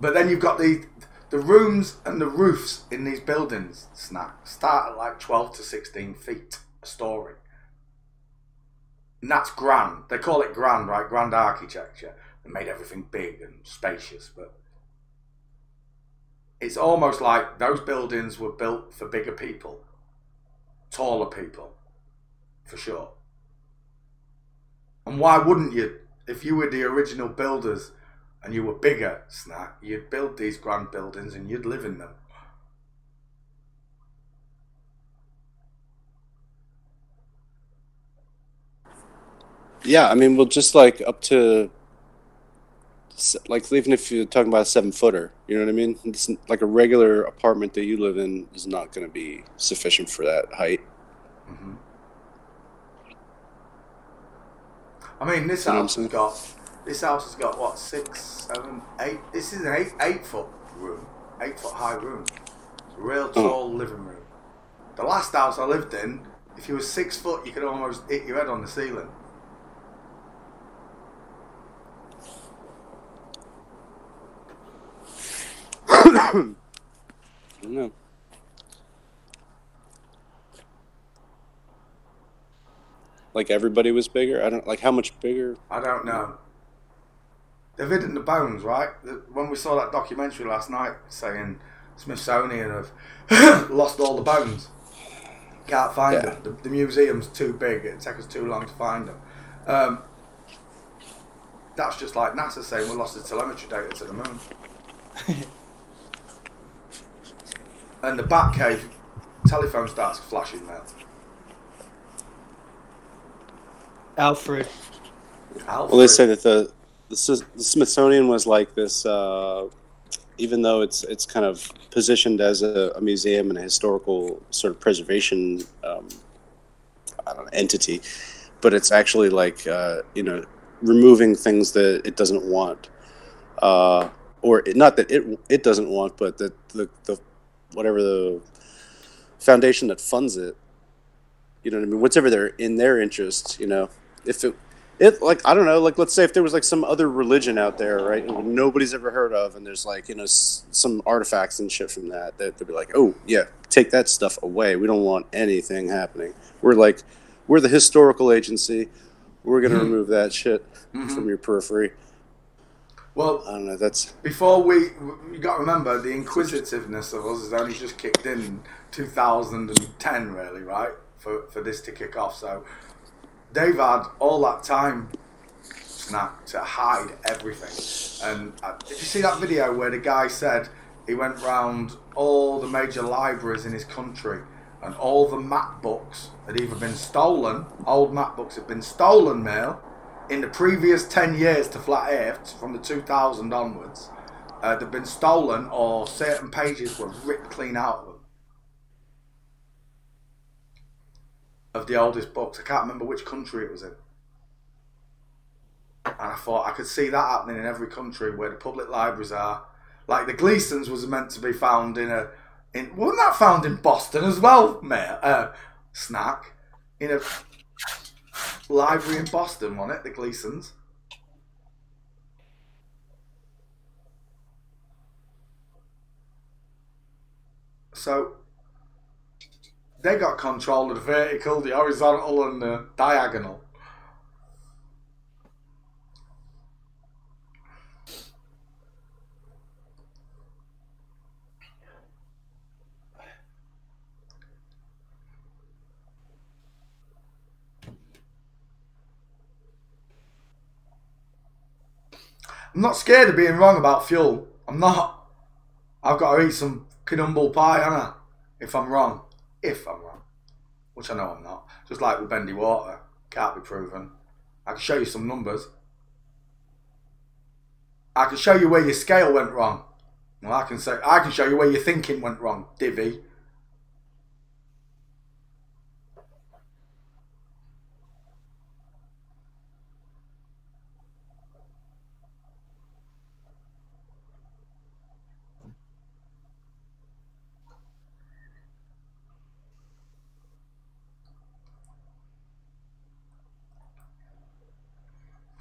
But then you've got the rooms and the roofs in these buildings start at like 12 to 16 feet a story. And that's grand. They call it grand, right? Grand architecture. They made everything big and spacious, but it's almost like those buildings were built for bigger people, taller people, for sure. And why wouldn't you? If you were the original builders and you were bigger, you'd build these grand buildings and you'd live in them. Yeah, I mean, well, just like up to like even if you're talking about a 7-footer, you know what I mean? It's like a regular apartment that you live in is not going to be sufficient for that height. Mm-hmm. I mean, this house has got what, 6, 7, 8. This is an 8-foot room, 8-foot high room. It's a real tall living room. The last house I lived in, if you were 6 foot, you could almost hit your head on the ceiling. I don't know. Like everybody was bigger? I don't like how much bigger? I don't know. They've hidden the bones, right? When we saw that documentary last night saying Smithsonian have lost all the bones. Can't find them. The museum's too big. It'd take us too long to find them. That's just like NASA saying we lost the telemetry data to the moon. And the Batcave telephone starts flashing now. Alfred. Well, they say that the Smithsonian was like this, even though it's kind of positioned as a museum and a historical sort of preservation entity, but it's actually like removing things that it doesn't want, not that it doesn't want, but that the whatever the foundation that funds it, you know what I mean, whatever they're in their interest, you know, if it like, I don't know, like let's say if there was like some other religion out there, right, nobody's ever heard of, and there's like, you know, some artifacts and shit from that they'd be like, oh yeah, take that stuff away, we don't want anything happening. We're the historical agency, we're gonna remove that shit from your periphery. Well, I don't know, that's... Before you got to remember, the inquisitiveness of us has only just kicked in 2010, really, right? For this to kick off. So they've had all that time to hide everything. And did you see that video where the guy said he went round all the major libraries in his country and all the map books had either been stolen, old map books had been stolen, Mail, in the previous 10 years to Flat Earth, from the 2000 onwards, they've been stolen, or certain pages were ripped clean out of them. Of the oldest books. I can't remember which country it was in. And I thought I could see that happening in every country where the public libraries are. Like the Gleasons was meant to be found wasn't that found in Boston as well, mate? Snack. In a library in Boston, wasn't it? The Gleasons. So they got control of the vertical, the horizontal, and the diagonal. I'm not scared of being wrong about fuel. I'm not. I've got to eat some humble pie, haven't I? If I'm wrong. Which I know I'm not. Just like with bendy water. Can't be proven. I can show you some numbers. I can show you where your scale went wrong. Well, I can show you where your thinking went wrong, divvy.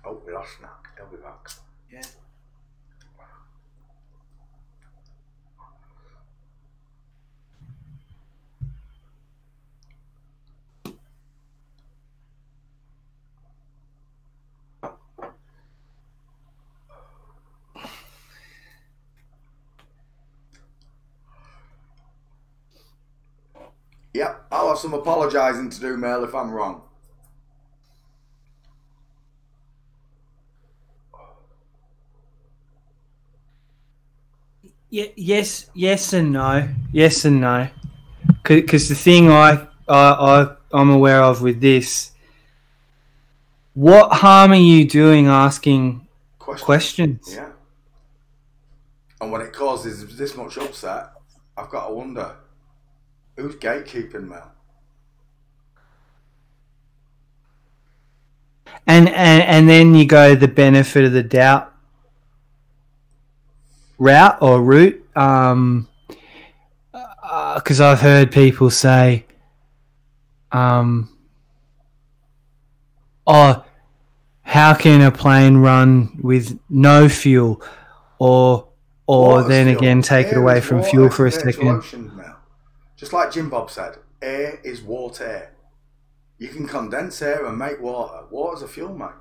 Oh, we lost Snack. He'll be back. Yeah. Yep, I'll have some apologising to do, Mel, if I'm wrong. Yeah, yes and no. Yes and no. Because the thing I'm aware of with this, what harm are you doing asking questions. Yeah. And when it causes this much upset, I've got to wonder, who's gatekeeping, Mel? And then you go the benefit of the doubt route, because I've heard people say, oh, how can a plane run with no fuel, or then fuel. again take it Air away is from water, fuel it's for a virtual second? ocean, Mel. Just like Jim Bob said, air is water. You can condense air and make water. Water's a fuel, mate.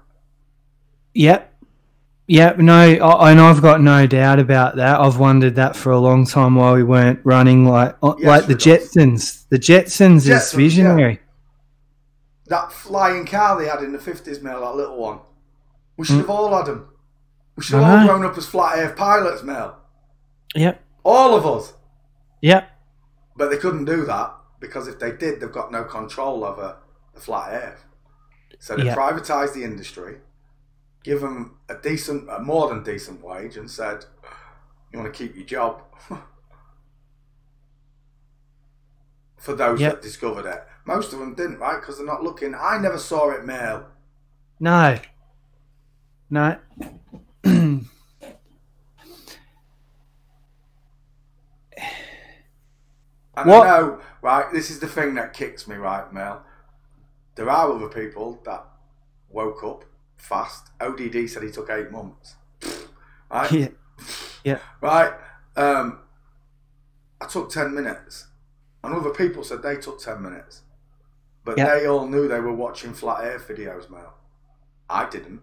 Yep, no, and I've got no doubt about that. I've wondered that for a long time why we weren't running like the Jetsons. The Jetsons is visionary. Yeah. That flying car they had in the 50s, Mel, that little one. We should have all had them. We should have all grown up as flat earth pilots, Mel. Yep. All of us. Yep. But they couldn't do that because if they did, they've got no control over the flat earth. So they privatised the industry, give them a more than decent wage, and said, "You want to keep your job?" For those that discovered it, most of them didn't, right? Because they're not looking. I never saw it, Mel. No. And I know, right, this is the thing that kicks me, right, Mel. There are other people that woke up fast. ODD said he took 8 months. Right? Yeah. Right? I took 10 minutes. And other people said they took 10 minutes. But they all knew they were watching flat earth videos, Mel. I didn't.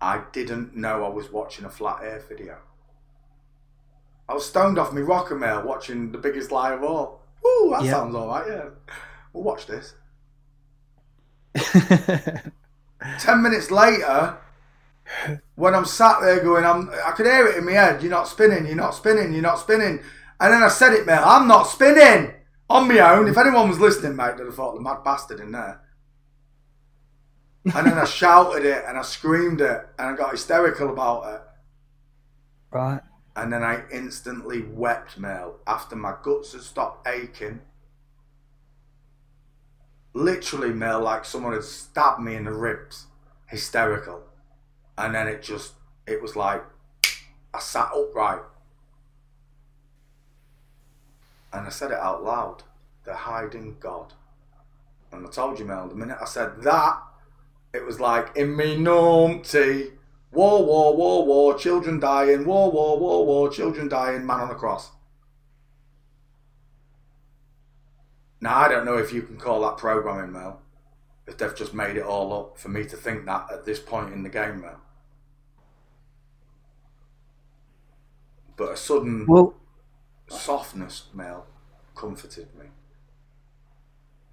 I didn't know I was watching a flat earth video. I was stoned off me rocker, Mel, watching The Biggest Lie of All. Ooh, that sounds alright, yeah. We'll watch this. 10 minutes later, when I'm sat there going, I could hear it in my head, you're not spinning, you're not spinning, you're not spinning. And then I said it, Mel, I'm not spinning! On my own. If anyone was listening, mate, they'd have thought the mad bastard in there. And then I shouted it and I screamed it and I got hysterical about it. Right. And then I instantly wept, Mel, after my guts had stopped aching. Literally, Mel, like someone had stabbed me in the ribs. Hysterical. And then it was like, I sat upright. And I said it out loud. They're hiding God. And I told you, Mel, the minute I said that, it was like, in me numpty. War, war, war, war, children dying. War, war, war, war, children dying. Man on a cross. Now, I don't know if you can call that programming, Mel. If they've just made it all up for me to think that at this point in the game, Mel. But a sudden softness, Mel, comforted me.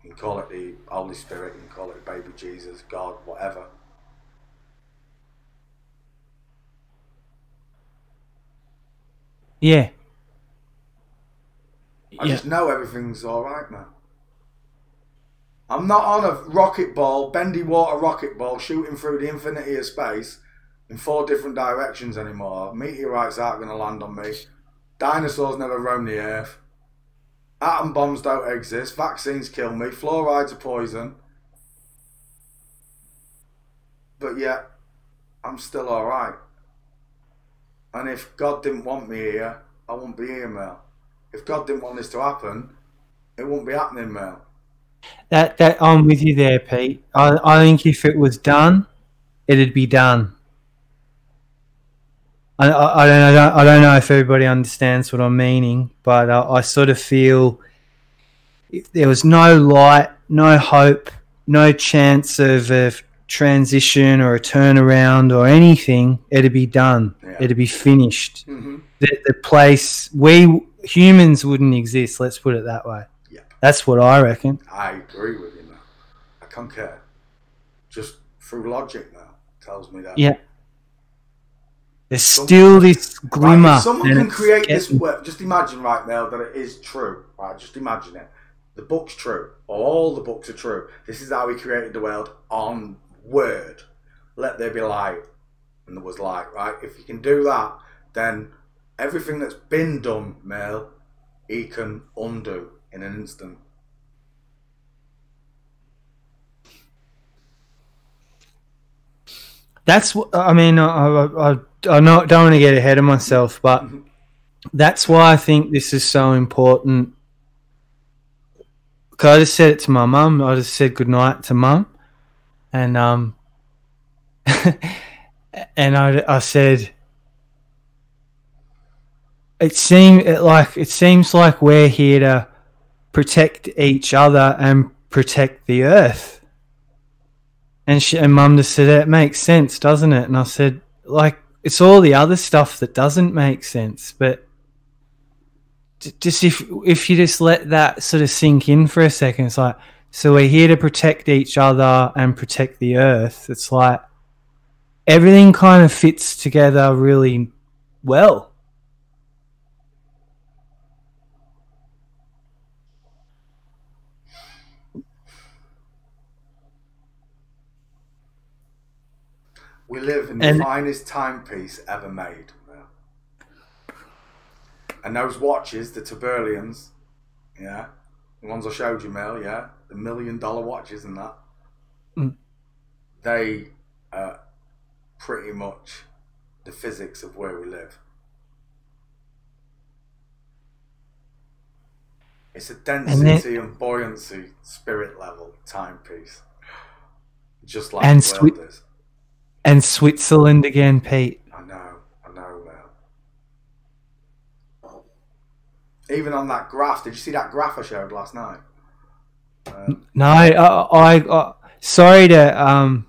You can call it the Holy Spirit, you can call it baby Jesus, God, whatever. Yeah. I just know everything's alright now. I'm not on a rocket ball, bendy water rocket ball, shooting through the infinity of space in 4 different directions anymore. Meteorites aren't going to land on me. Dinosaurs never roam the earth. Atom bombs don't exist. Vaccines kill me. Fluoride's a poison. But yet, I'm still alright. And if God didn't want me here, I wouldn't be here, Mel. If God didn't want this to happen, it wouldn't be happening, Mel. That I'm with you there, Pete. I think if it was done, it'd be done. I don't know if everybody understands what I'm meaning, but I sort of feel if there was no light, no hope, no chance of a transition or a turnaround or anything, it'd be done. Yeah. It'd be finished. Mm-hmm. The place, we humans wouldn't exist, let's put it that way. Yeah. That's what I reckon. I agree with you, man. I concur. Just through logic now tells me that. Yeah. There's still this glimmer. Right, if someone can create this work, just imagine right now that it is true. Right, just imagine it. The book's true. All the books are true. This is how he created the world on word. Let there be light. And there was like, right, if you can do that, then everything that's been done, Mel, he can undo in an instant. That's what I mean. I don't want to get ahead of myself, but that's why I think this is so important. Because I just said it to my mum. I just said goodnight to mum, and and I said, it seems like we're here to protect each other and protect the earth. And mum just said, it makes sense, doesn't it? And I said, like, it's all the other stuff that doesn't make sense. But just if you just let that sort of sink in for a second, it's like, so we're here to protect each other and protect the earth. It's like everything kind of fits together really well. We live in the finest timepiece ever made. And those watches, the Tiberlians, yeah, the ones I showed you, Mel, yeah, the $1 million watches and that, they are pretty much the physics of where we live. It's a density and buoyancy, spirit level timepiece, just like the world is. And Switzerland again, Pete. I know, man. Even on that graph, did you see that graph I showed last night? No, I sorry to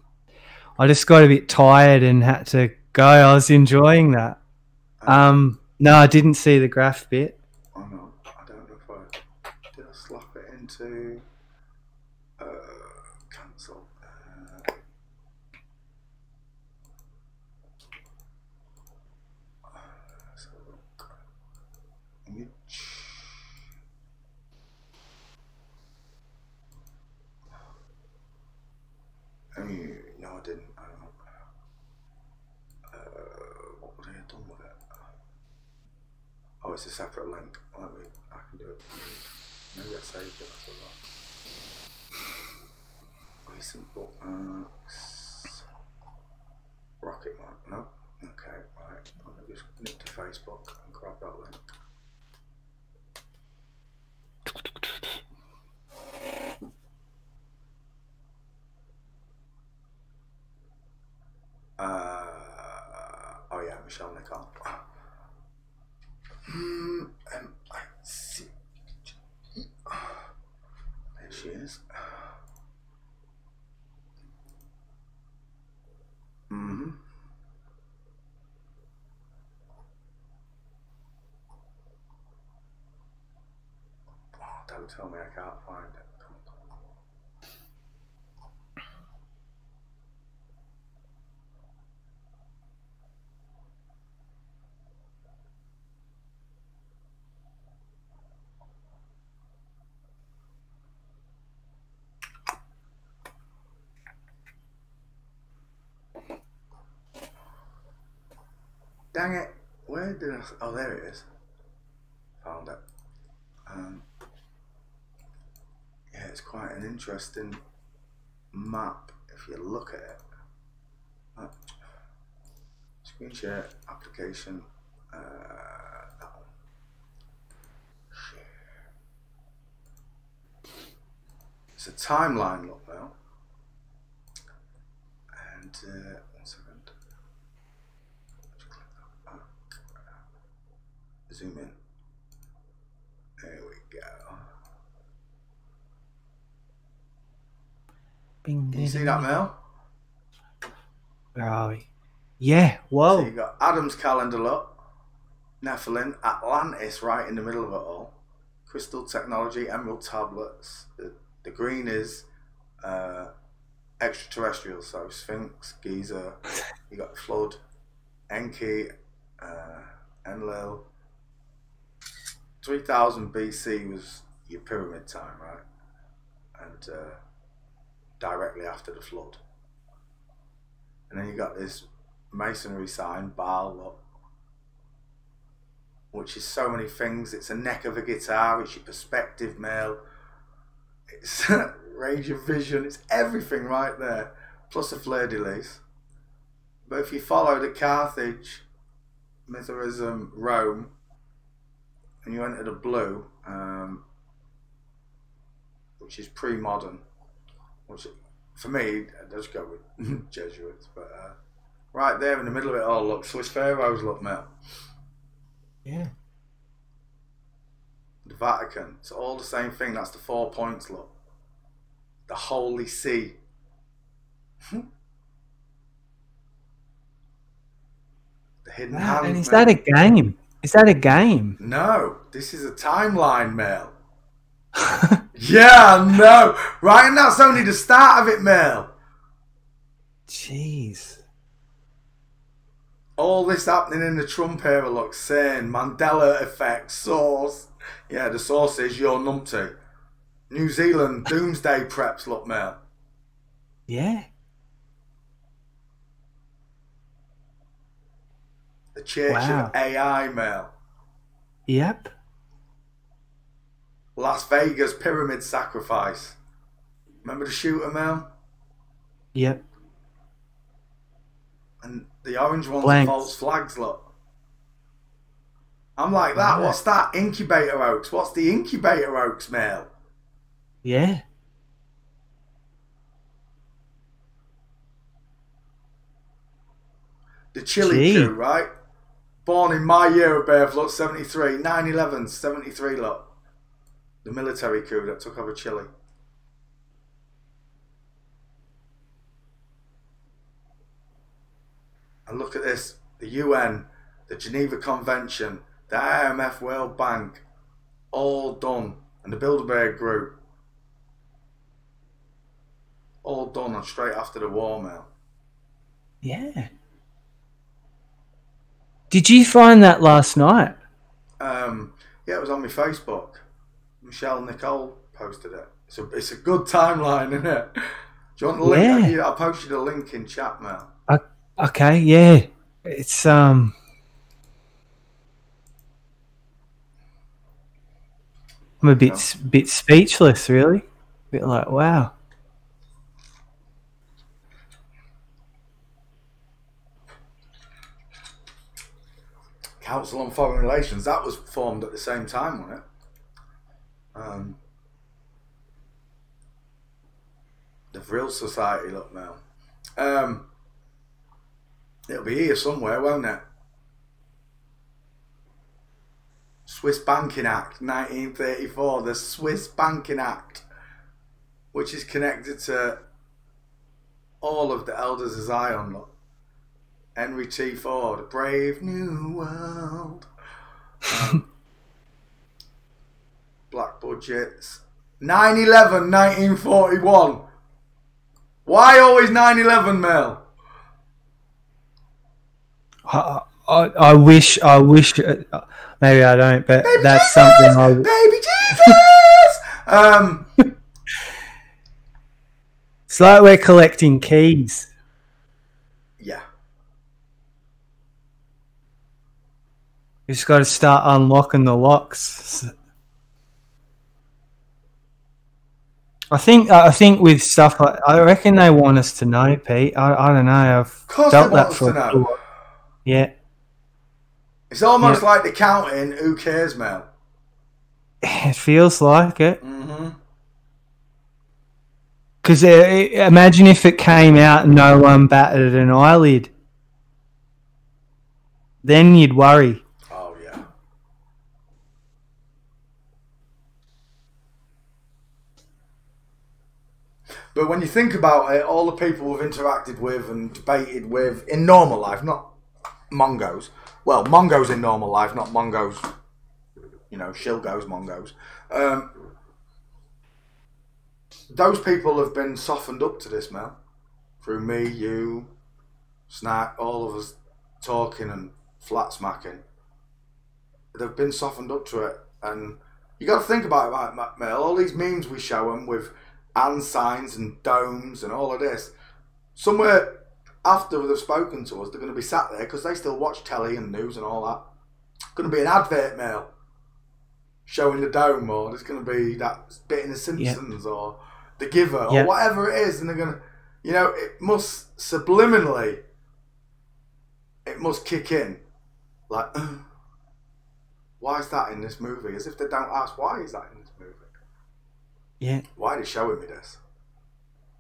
I just got a bit tired and had to go. I was enjoying that. No, I didn't see the graph bit. Oh no, I don't know if I did. I slap it into cancel. Let's have a look. Image. No, I didn't. I don't know. What would I have done with it? Oh, it's a separate link. I can do it. Maybe I saved it. That's all right. Recent bookmarks. Rocket mark. No. Okay, right. I'm going to just nip to Facebook and grab that link. Oh yeah, Michelle Nicole. There she is. Oh, don't tell me I can't find it. Dang it, where did I... Oh, there it is. Found it. Yeah, it's quite an interesting map if you look at it. Screen share, application, that one. Share. It's a timeline look now. And, one second. Zoom in. There we go. Can you see that, Mel? Where are we? Yeah, whoa. So you got Adam's calendar, look. Nephilim, Atlantis right in the middle of it all. Crystal technology, emerald tablets. The green is extraterrestrial, so Sphinx, Giza. You got Flood, Enki, Enlil. 3000 BC was your pyramid time, right? And directly after the flood. And then you got this masonry sign, Baal, look, which is so many things. It's a neck of a guitar, it's your perspective, male. It's range of vision, it's everything right there. Plus a fleur-de-lis. But if you follow the Carthage, Mithraism, Rome, and you enter the blue, which is pre-modern, which for me, does go with Jesuits, but right there in the middle of it all, look, Swiss pharaohs, look, mate. Yeah. The Vatican, it's all the same thing. That's the 4 points, look. The Holy See. The hidden hand. And is that a game? Is that a game? No, this is a timeline, Mel. Yeah, no. Right, and that's only the start of it, Mel. Jeez. All this happening in the Trump era, look, saying Mandela effect, source. Yeah, the source is your numpty. New Zealand doomsday preps, look, Mel. Yeah. The Church of AI, Mel. Yep. Las Vegas pyramid sacrifice. Remember the shooter, Mel? Yep. And the orange ones Blanks. are false flags, look. I'm like that. Right. What's that? Incubator hoax. What's the incubator hoax, Mel? Yeah. The Chile coup, right? Born in my year of birth, look, 73. 9/11, 73, look. The military coup that took over Chile. And look at this. The UN, the Geneva Convention, the IMF World Bank, all done. And the Bilderberg Group. All done and straight after the war, Mel. Yeah. Did you find that last night? Yeah, it was on my Facebook. Michelle Nicole posted it. It's a good timeline, isn't it? Do you want the link? Yeah. I'll post you the link in chat, Mel. Okay, yeah. It's I'm a bit speechless, really. A bit like, wow. Council on Foreign Relations, that was formed at the same time, wasn't it? The Vril Society, look, Mel. It'll be here somewhere, won't it? Swiss Banking Act, 1934, the Swiss Banking Act, which is connected to all of the Elders of Zion, look. Henry T. Ford, A Brave New World. Black budgets. 9/11, 1941. Why always 9/11, Mel? I wish. Maybe I don't, but Baby that's Jesus! something I. Baby Jesus! It's like we're collecting keys. Yeah. You just got to start unlocking the locks. I think with stuff like, I reckon they want us to know, Pete. I don't know. I've felt that for a while. Yeah. It's almost like the counting. Who cares, Mel? It feels like it. Mm-hmm. Because imagine if it came out and no one batted an eyelid. Then you'd worry. Oh, yeah. But when you think about it, all the people we've interacted with and debated with in normal life, not Mongos. Well, Mongos in normal life, not Mongos, Shilgos, Mongos. Those people have been softened up to this, Mel. Through me, you, Snack, all of us talking and flat smacking. They've been softened up to it. And you got to think about it, Mel. All these memes we show them with and signs and domes and all of this. Somewhere after they've spoken to us, they're going to be sat there because they still watch telly and news and all that. Going to be an advert mail showing the dome, or there's going to be that bit in The Simpsons or The Giver or whatever it is, and they're going to, you know, it must subliminally, it must kick in, like, why is that in this movie? As if they don't ask, why is that in this movie? Yeah. Why are they showing me this?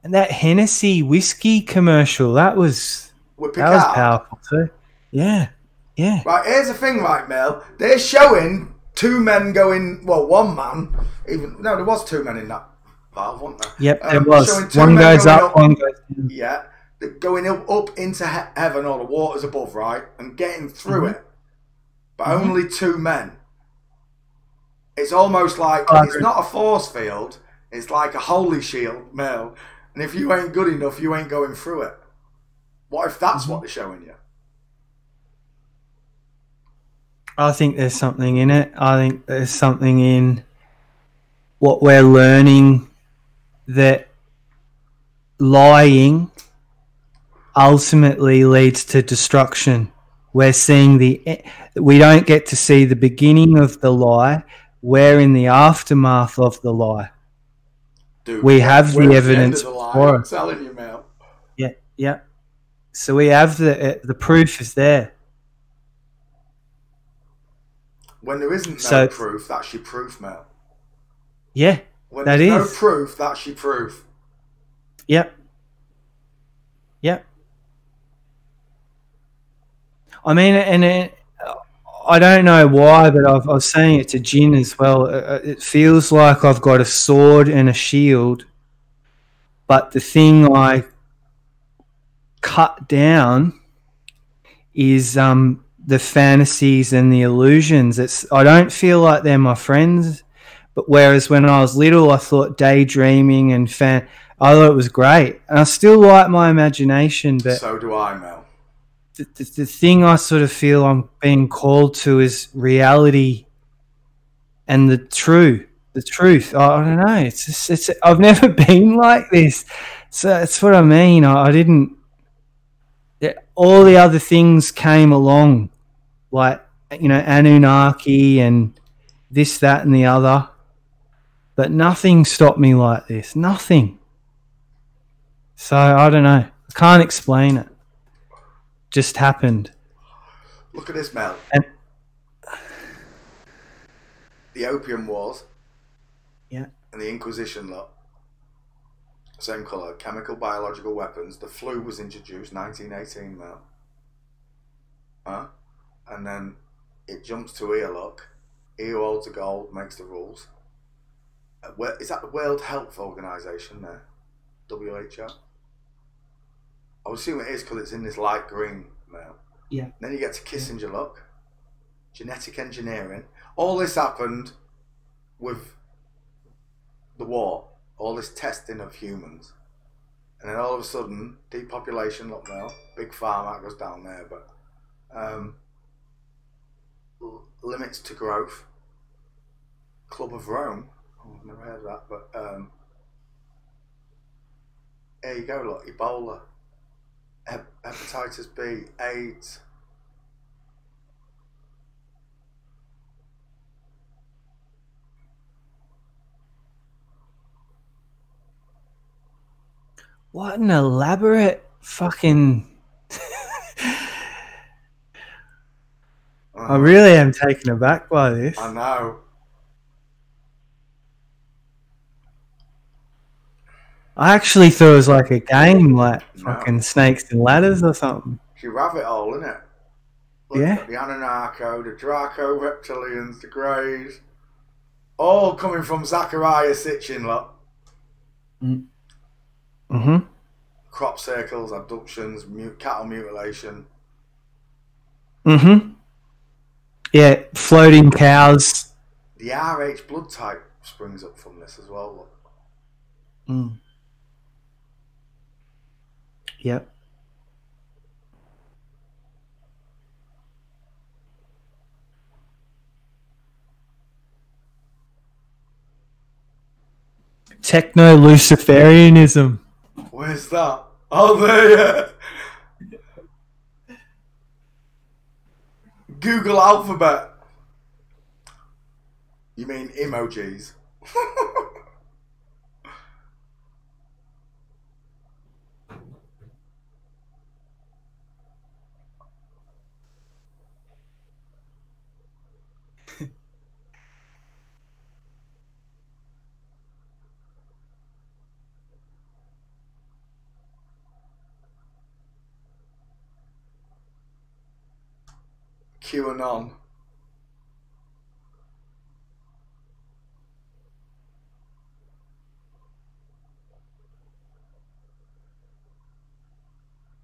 And that Hennessy whiskey commercial, that was powerful too. Yeah. Yeah. Right, here's the thing, right, Mel. They're showing two men going, well, one man, there was two men in that valve, wasn't there? Yep, there was. One goes up, one goes down. Yeah, they're going up into heaven or the waters above, right, and getting through it. But only two men. It's almost like, it's not a force field, it's like a holy shield, Mel. And if you ain't good enough, you ain't going through it. What if that's what they're showing you? I think there's something in it. I think there's something in what we're learning, that lying ultimately leads to destruction. We're seeing we don't get to see the beginning of the lie. We're in the aftermath of the lie. Dude, we have the evidence for I'm telling you, Mel. Yeah, yeah. So we have the proof is there. When there isn't no proof, that's your proof, Mel. Yeah, when there's no proof, that's your proof. Yep. Yep. I mean, I don't know why, but I was saying it to Jin as well. It feels like I've got a sword and a shield, but the thing I cut down is the fantasies and the illusions. I don't feel like they're my friends, but whereas when I was little, I thought daydreaming and I thought it was great, and I still like my imagination. But so do I, Mel. The thing I sort of feel I'm being called to is reality and the truth. I don't know. It's I've never been like this, so that's what I mean. I didn't. All the other things came along, like, you know, Anunnaki and this, that, and the other, but nothing stopped me like this. Nothing. So I don't know. I can't explain it. Just happened. Look at this, Mel. And the Opium Wars. Yeah. And the Inquisition, look. Same colour. Chemical, biological weapons. The flu was introduced 1918, Mel. Huh? And then it jumps to here, look. He who holds the gold makes the rules. Is that the World Health Organization there? WHO? I would assume it is because it's in this light green now. Yeah. Then you get to Kissinger, look. Genetic engineering. All this happened with the war. All this testing of humans. And then all of a sudden, depopulation, look now. Big pharma, that goes down there, but limits to growth. Club of Rome. Oh, I've never heard of that, but there you go, look. Ebola. Hepatitis B, AIDS. What an elaborate fucking... I really am taken aback by this. I know. I actually thought it was like a game, like fucking Snakes and Ladders or something. You have it all, innit? Look at the Anunnaki, the Draco reptilians, the Greys, all coming from Zachariah Sitchin, look. Mm-hmm. Crop circles, abductions, cattle mutilation. Mm-hmm. Yeah, floating cows. The RH blood type springs up from this as well, look. Mm. Yep. Techno-Luciferianism. Where's that? Oh, there, yeah. Google Alphabet. You mean emojis? QAnon.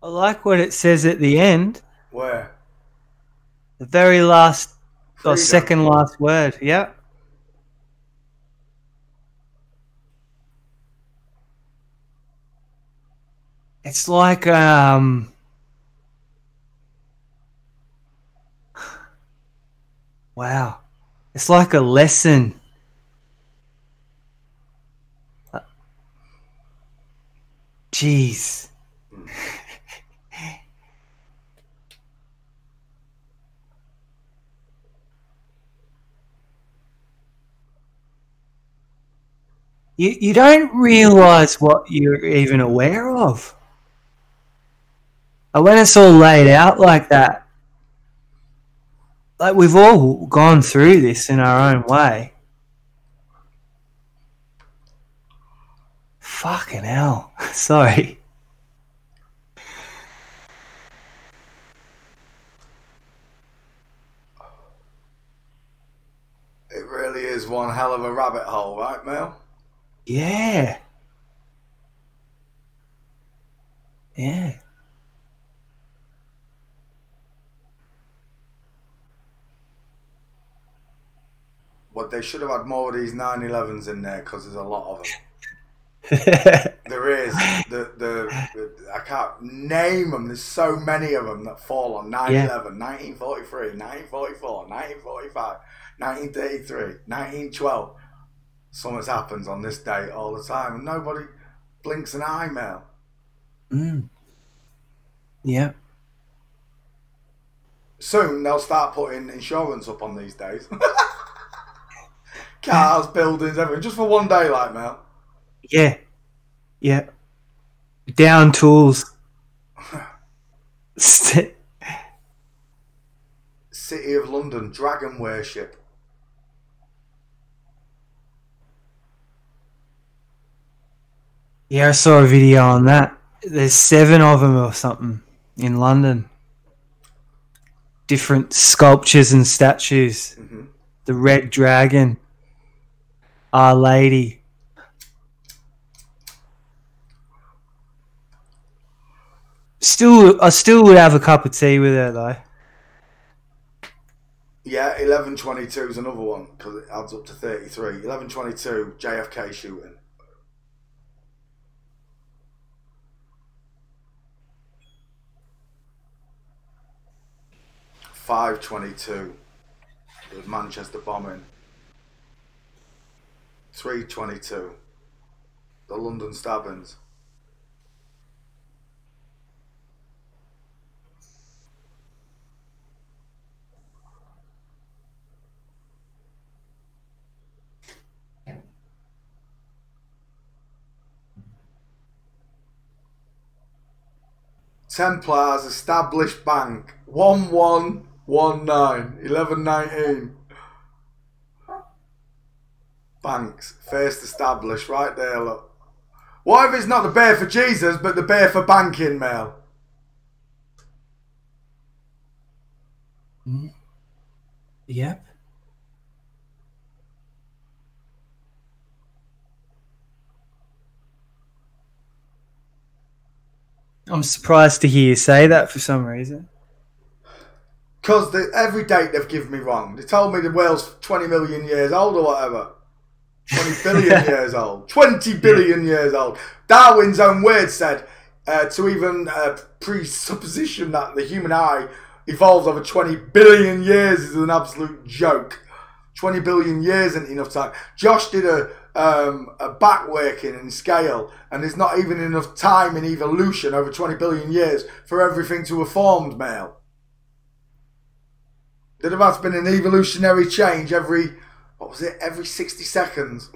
I like what it says at the end. Where? The very last or Freedom. second last word. Yeah. It's like wow. It's like a lesson. Jeez. You don't realize what you're even aware of. And when it's all laid out like that, like we've all gone through this in our own way. Fucking hell. Sorry. It really is one hell of a rabbit hole, right, Mel? Yeah. Yeah. What they should have had more of these 9/11s in there because there's a lot of them. There is. I can't name them. There's so many of them that fall on 9/11, 1943, 1944, 1945, 1933, 1912. Something happens on this day all the time and nobody blinks an eye, Mel. Yeah. Soon they'll start putting insurance up on these days. Cars, buildings, everything, just for one day, like, Mel. Yeah. Yeah. Down tools. City of London, dragon worship. Yeah, I saw a video on that. There's 7 of them or something in London. Different sculptures and statues. Mm-hmm. The Red Dragon. Our Lady. I still would have a cup of tea with her though. Yeah, 11/22 is another one because it adds up to 33. 11/22, JFK shooting. .5/22, the Manchester bombing. 3/22, the London stabbings. Templars established bank 1119 1119. Banks first established right there. Look, what if it's not the bear for Jesus, but the bear for banking, Mel? Yep. I'm surprised to hear you say that for some reason. Because every date they've given me wrong. They told me the world's 20 million years old or whatever. 20 billion years old. 20 billion years old. Darwin's own words said to even presupposition that the human eye evolves over 20 billion years is an absolute joke. 20 billion years isn't enough time. Josh did a back working in scale, and there's not even enough time in evolution over 20 billion years for everything to have formed, Male. There'd have had to been an evolutionary change every 60 seconds.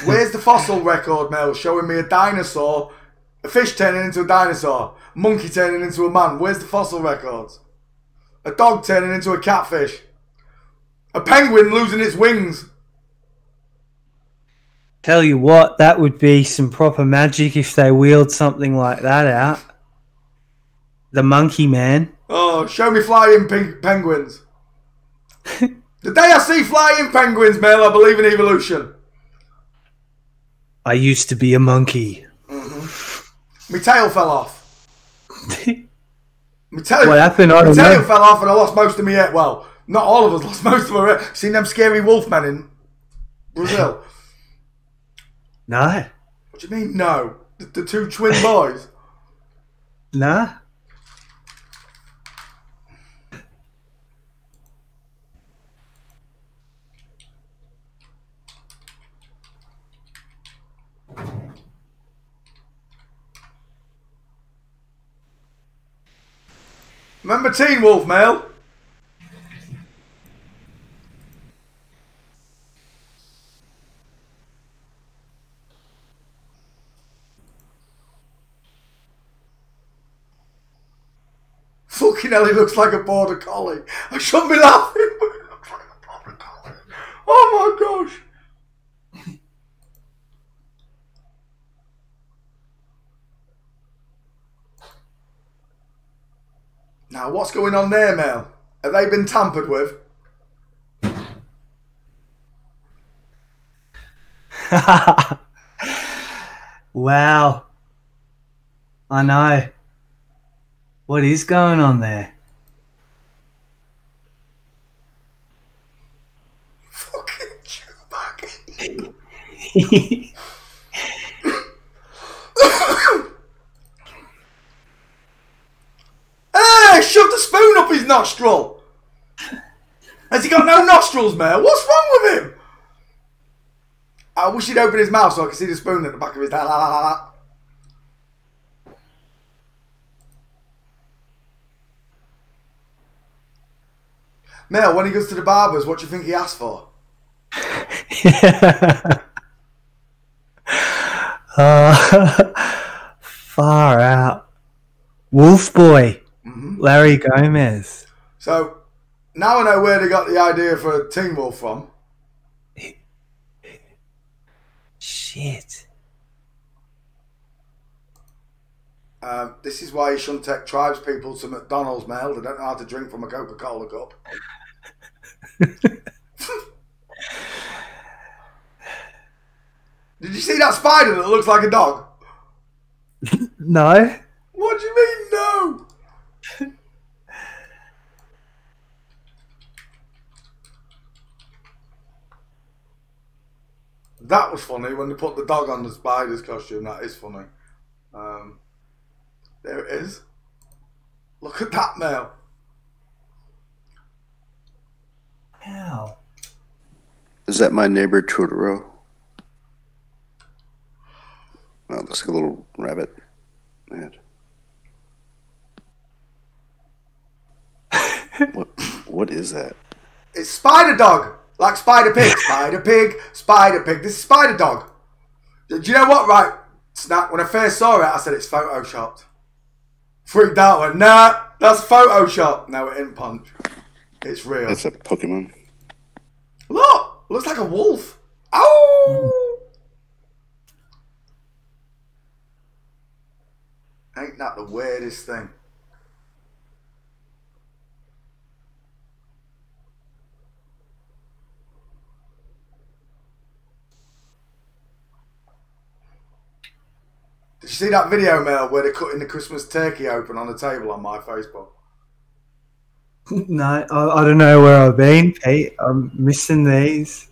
Where's the fossil record, Mel? Showing me a dinosaur, a fish turning into a dinosaur, a monkey turning into a man. Where's the fossil records? A dog turning into a catfish. A penguin losing its wings. Tell you what, that would be some proper magic if they wheeled something like that out. The monkey man. Oh, show me flying penguins. The day I see flying penguins, Mel, I believe in evolution. I used to be a monkey. My tail fell off. What happened? I My don't tail know. fell off and I lost most of my hair. Well, not all of us lost most of our hair. Seen them scary wolfmen in Brazil? No. What do you mean, no? The two twin boys? Nah. Remember Teen Wolf, Mel? Fucking hell, he looks like a border collie. I shouldn't be laughing, but he looks like a border collie. Oh my gosh. Now, what's going on there, Mel? Have they been tampered with? Wow. I know. What is going on there? Fucking Chewbacca. Hey, shove the spoon up his nostril. Has he got no nostrils, Mel? What's wrong with him? I wish he'd open his mouth so I could see the spoon at the back of his head. Mel, when he goes to the barbers, what do you think he asked for? Far out. Wolf Boy. Larry Gomez. So, now I know where they got the idea for Teen Wolf from. Shit. This is why you shouldn't take tribes people to McDonald's, Mel. They don't know how to drink from a Coca-Cola cup. Did you see that spider that looks like a dog? No. What do you mean, no? That was funny when they put the dog on the spider's costume. That is funny. There it is. Look at that, Mel. Ow. Is that my neighbor Totoro? Oh, looks like a little rabbit. Man. What is that? It's Spider Dog. Like Spider Pig. Spider Pig. Spider Pig. This is Spider Dog. Do you know what, right? Snap. When I first saw it, I said it's photoshopped. Freaked out. Went, nah, that's Photoshop. No, it ain't Punch. It's real. It's a Pokemon. Look! Looks like a wolf. Ow! Ain't that the weirdest thing? Did you see that video, Mel, where they're cutting the Christmas turkey open on the table on my Facebook? No, I don't know where I've been, Pete. I'm missing these.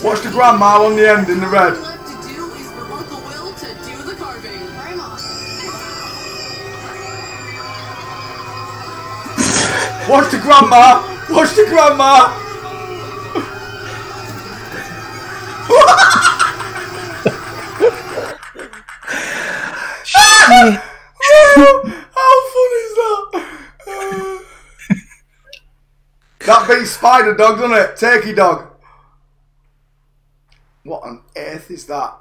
Watch the grandma on the end in the red. Left to do is for Uncle Will to do the carving. Grandma. Watch the grandma. Watch the grandma. How funny is that? That beats spider dog, doesn't it? Turkey dog. What on earth is that?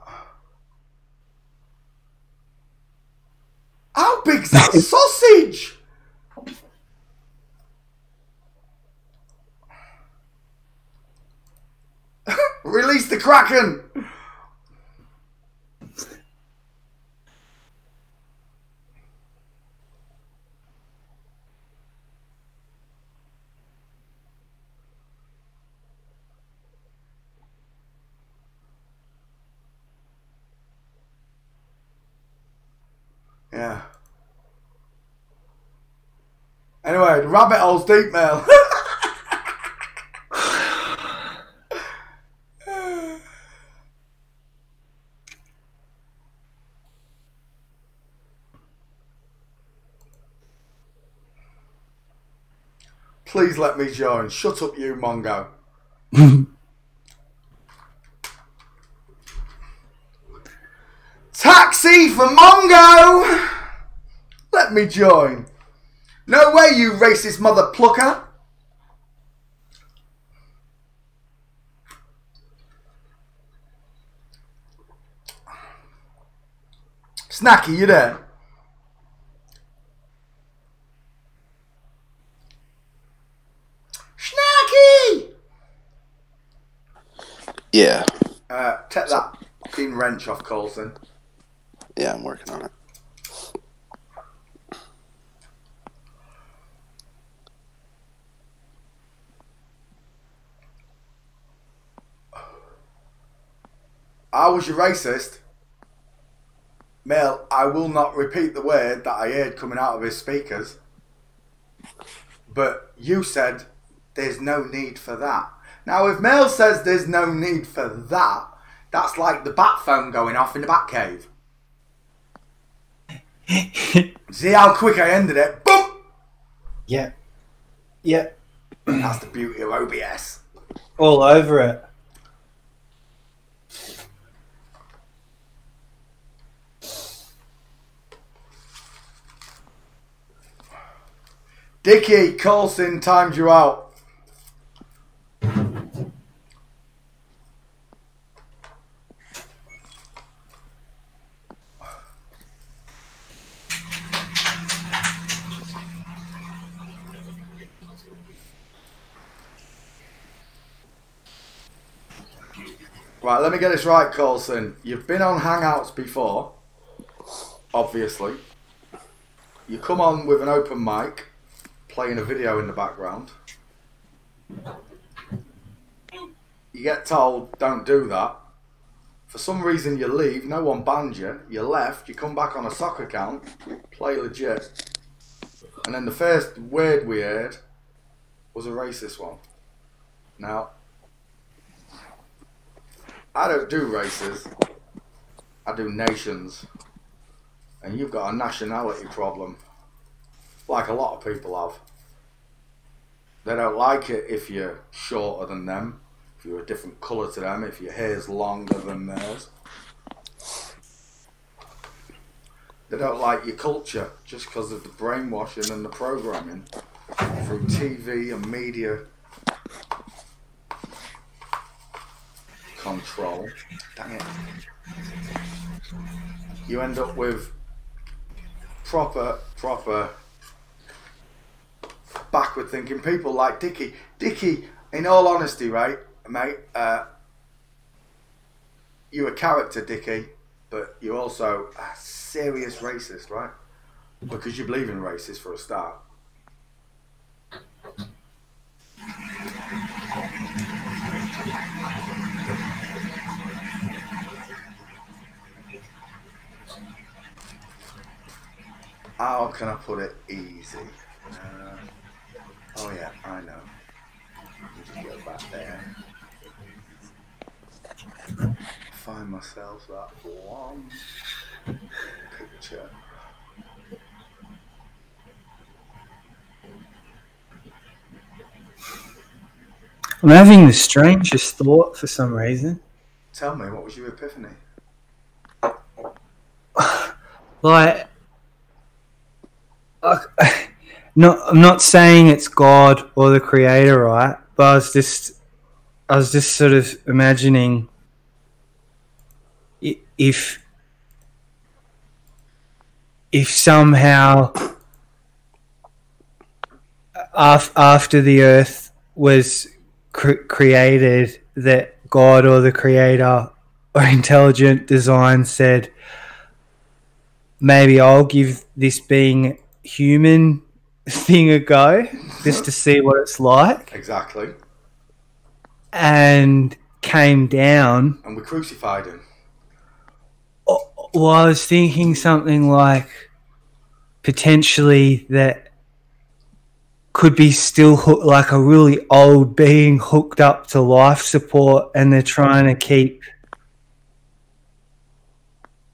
How big's that sausage? Release the Kraken! Yeah. Anyway, the rabbit hole's deep, Mel. Please let me join. Shut up, you Mongo. Taxi for Mongo! Let me join. No way, you racist mother plucker. Snacky, you there? Snacky! Yeah. Take that fucking wrench off, Coulson. Yeah, I'm working on it. I was your racist. Mel, I will not repeat the word that I heard coming out of his speakers. But you said there's no need for that. Now, if Mel says there's no need for that, that's like the bat phone going off in the bat cave. See how quick I ended it? Boom! Yeah. Yeah. That's the beauty of OBS. All over it. Dickie, Coulson timed you out. Right, let me get this right, Coulson. You've been on Hangouts before, obviously. You come on with an open mic, playing a video in the background. You get told, don't do that. For some reason you leave, no one banned you. You left, you come back on a soccer account, play legit. And then the first word we heard was a racist one. Now, I don't do races, I do nations. And you've got a nationality problem, like a lot of people have. They don't like it if you're shorter than them, if you're a different colour to them, if your hair's longer than theirs. They don't like your culture just because of the brainwashing and the programming through TV and media control. Dang it. You end up with proper backward thinking people like Dickie. Dickie, in all honesty, right, mate, you're a character, Dickie, but you're also a serious racist, right? Because you believe in racists for a start. How can I put it easy? Oh yeah, I know. Let me just go back there. find myself that one picture. I'm having the strangest thought for some reason. Tell me, what was your epiphany? Like, I'm not saying it's God or the Creator, right? But I was just sort of imagining if somehow after the Earth was created, that God or the Creator or intelligent design said, maybe I'll give this being human thing a go just to see what it's like. Exactly. And came down. And we crucified him. Well, I was thinking something like potentially that could be still like a really old being hooked up to life support, and they're trying to keep.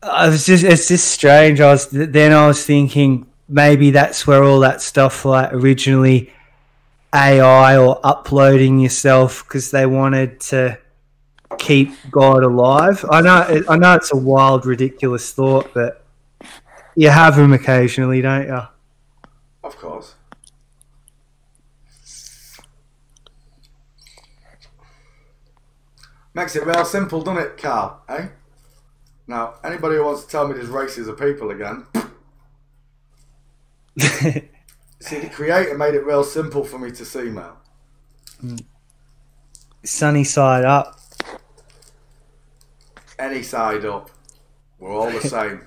It's just strange. I was thinking maybe that's where all that stuff, like originally AI or uploading yourself, because they wanted to keep God alive. I know it's a wild, ridiculous thought, but you have them occasionally, don't you? Of course. Makes it real simple, doesn't it, Carl? Eh? Now, anybody who wants to tell me there's races of people again. See, the Creator made it real simple for me to see, man. Sunny side up. Any side up. We're all the same.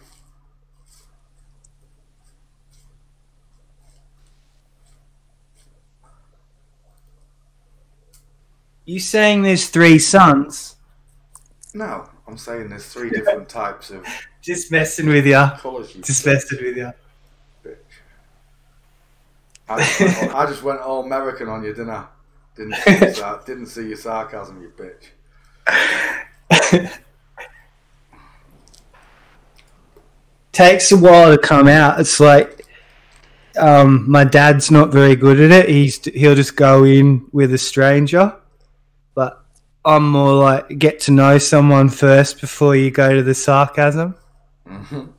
You saying there's 3 suns? No, I'm saying there's 3 different types of... Just messing with you. Colours. Just messing with you. Bitch. I just went all American on you, didn't I? Didn't see your sarcasm, you bitch. Takes a while to come out. It's like my dad's not very good at it. He'll just go in with a stranger, but I'm more like get to know someone first before you go to the sarcasm. Mm-hmm.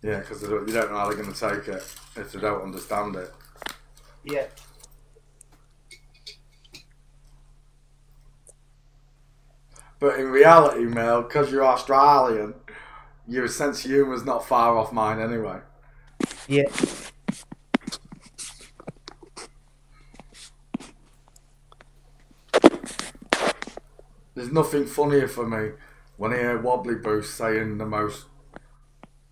Yeah, because you don't know how they're going to take it if they don't understand it. Yeah. But in reality, Mel, because you're Australian, your sense of humour is not far off mine anyway. Yeah. There's nothing funnier for me when I hear Wobbly Boost saying the most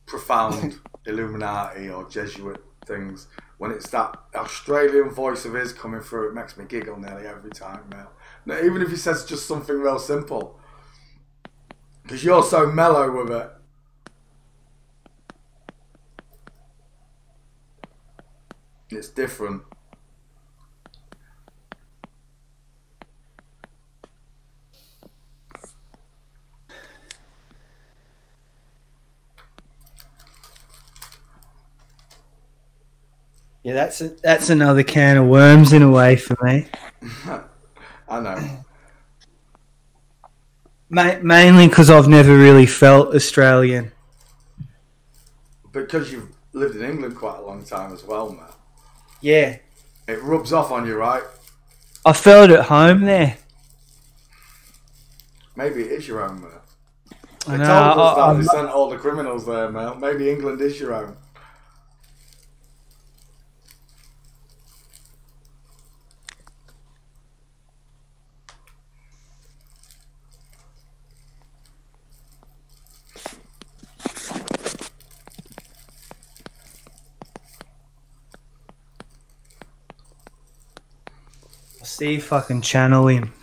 profound Illuminati or Jesuit things. When it's that Australian voice of his coming through, it makes me giggle nearly every time, Mel. Now, even if he says just something real simple. Because you're so mellow with it. It's different. Yeah, that's another can of worms in a way for me. I know. Mainly because I've never really felt Australian. Because you've lived in England quite a long time as well, man. Yeah. It rubs off on you, right? I felt at home there. Maybe it is your own, man. They know, told us that they sent all the criminals there, man. Maybe England is your own. I'll see if I can channel him.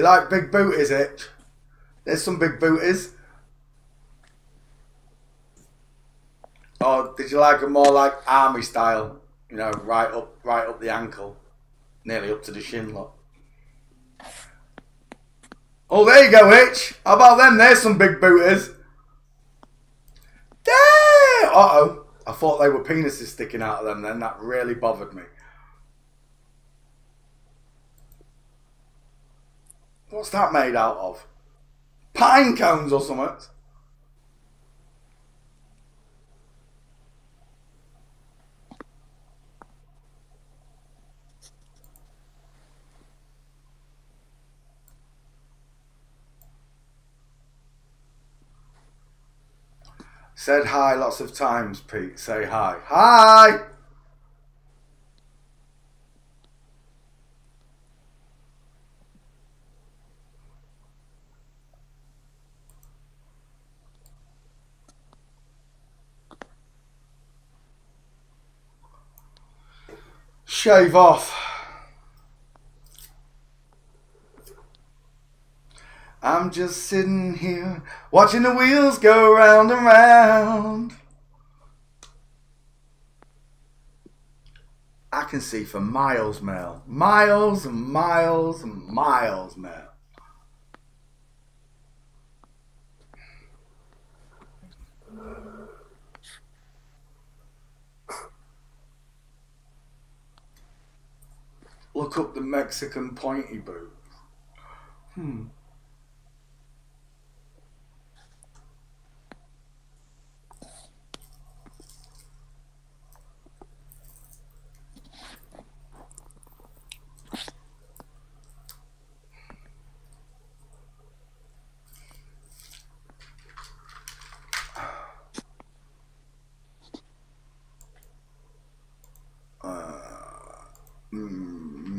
like big booties, Itch? There's some big booties. Or did you like them more like army style? You know, right up the ankle, nearly up to the shin, look. Oh, there you go, Itch. How about them? There's some big booties. Damn! Uh-oh. I thought they were penises sticking out of them then. That really bothered me. What's that made out of? Pine cones or something? Said hi lots of times, Pete. Say hi. Hi! Shave off. I'm just sitting here watching the wheels go round and round. I can see for miles, Mel. Miles and miles and miles, Mel. Look up the Mexican pointy boot.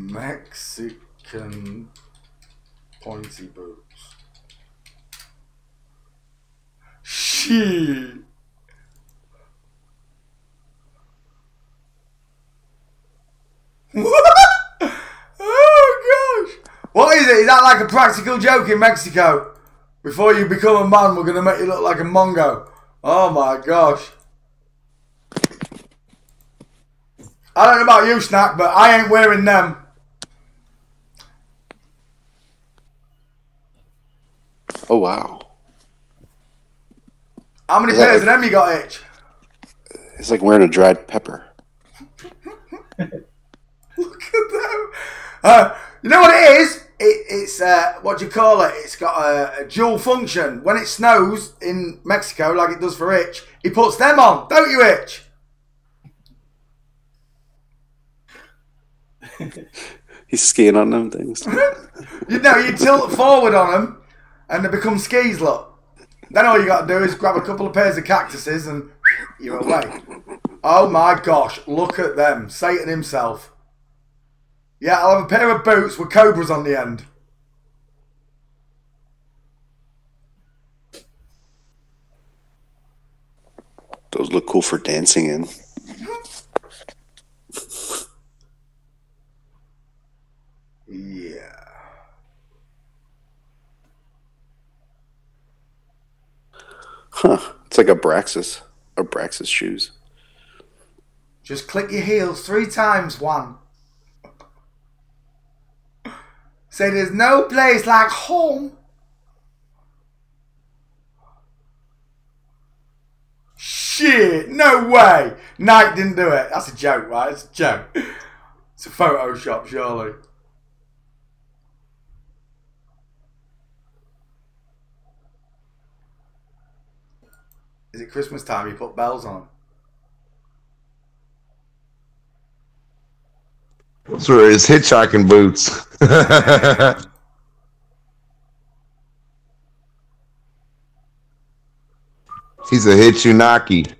Mexican pointy boots. Shit. Oh gosh. What is it? Is that like a practical joke in Mexico? Before you become a man, we're going to make you look like a mongo. Oh my gosh. I don't know about you, Snack, but I ain't wearing them. Oh, wow. How many pairs of them you got, Itch? It's like wearing a dried pepper. Look at them. You know what it is? It's what do you call it? It's got a dual function. When it snows in Mexico, like it does for Itch, he puts them on. Don't you, Itch? He's skiing on them things. You know, you tilt forward on them and they become skis, look. Then all you got to do is grab a couple of pairs of cactuses and you're away. Oh my gosh, look at them. Satan himself. Yeah, I'll have a pair of boots with cobras on the end. Those look cool for dancing in. Yeah. Huh. It's like Abraxas shoes. Just click your heels 3 times, one. Say there's no place like home. Shit, no way. Nike didn't do it. That's a joke, right? It's a joke. It's a Photoshop, surely. Is it Christmas time? You put bells on. Those were his hitchhiking boots. He's a Hitchunaki.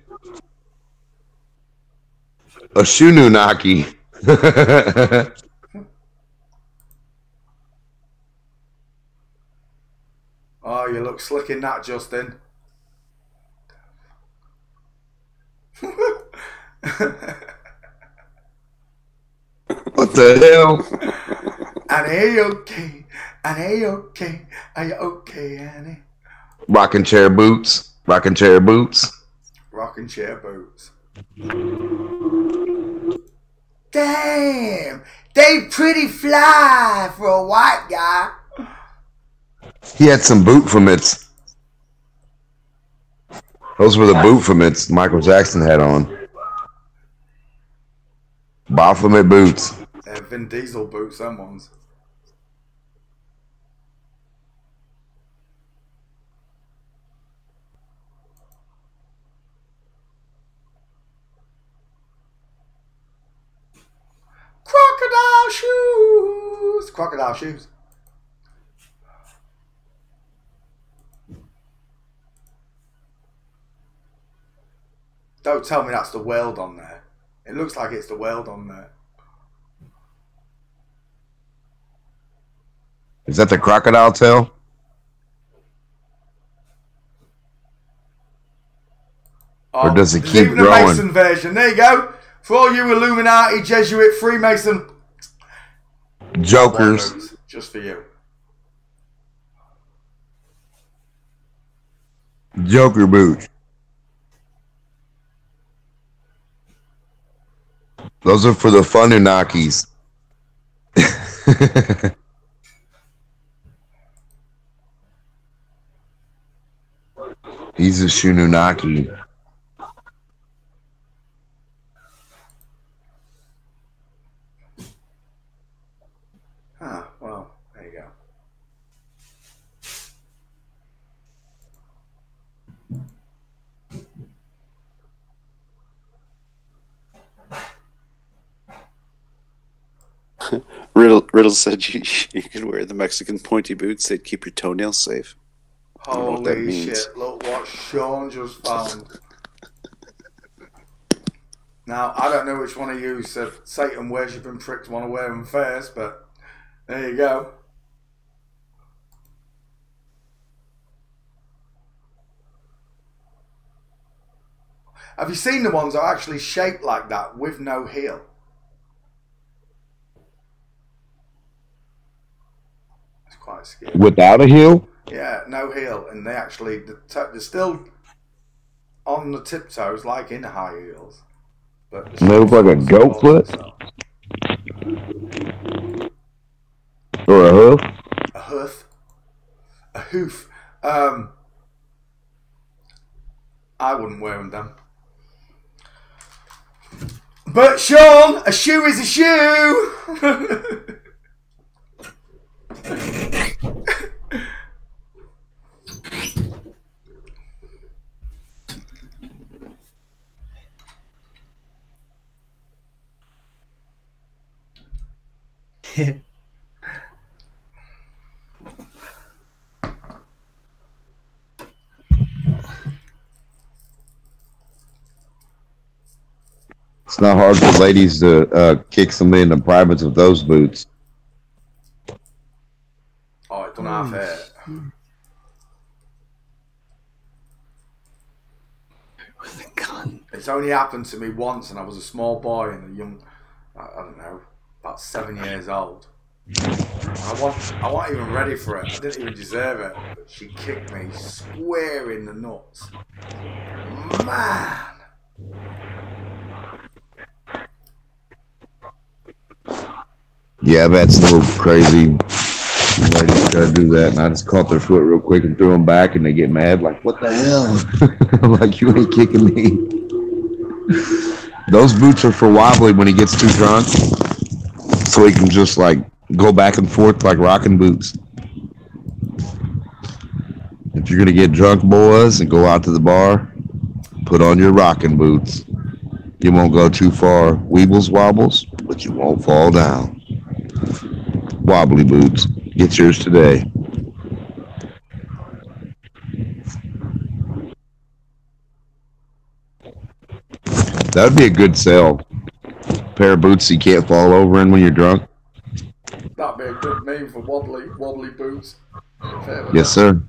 A Shununaki. Oh, you look slick in that, Justin. What the hell? And A-OK, Annie, okay. Are you okay, Annie? Rocking chair boots. Rocking chair boots. Rocking chair boots. Damn, they pretty fly for a white guy. He had some boot fomits. Those were the boot fomits Michael Jackson had on. Baphomet boots. Vin Diesel boots, them ones. Crocodile shoes. Crocodile shoes. Don't tell me that's the world on there. It looks like it's the world on there. Is that the crocodile tail? Or does it keep Even growing? the Mason version. There you go. For all you Illuminati, Jesuit, Freemason Jokers. Just for you. Joker boots. Those are for the Fununakis. He's a Shununaki. Ah, well, there you go. Riddle said you could wear the Mexican pointy boots. They'd keep your toenails safe. I don't know what that Holy means. shit, look what Sean just found. Now, I don't know which one of you Satan worshipping pricks want to wear them first, but there you go. Have you seen the ones that are actually shaped like that with no heel? It's quite scary. Without a heel? Yeah, no heel, and they actually they're still on the tiptoes like in high heels, but They look like a goat foot? Or a hoof? A hoof. A hoof. I wouldn't wear them. But Sean, a shoe is a shoe. It's not hard for ladies to kick somebody in the privates with those boots. Oh, it don't half hurt. With a gun. It's only happened to me once, and I was a small boy and a young, I don't know, about 7 years old. I wasn't even ready for it. I didn't even deserve it. But she kicked me square in the nuts. Man. Yeah, that's a little crazy. Ladies try to do that, and I just caught their foot real quick and threw them back, and they get mad, like, what the hell? I'm like, you ain't kicking me. Those boots are for Wobbly when he gets too drunk, so he can just, like, go back and forth like rocking boots. If you're going to get drunk, boys, and go out to the bar, put on your rocking boots. You won't go too far. Weebles wobbles, but you won't fall down. Wobbly boots. Get yours today. That would be a good sale. Pair of boots you can't fall over in when you're drunk. That'd be a good name for wobbly boots. Yes, sir.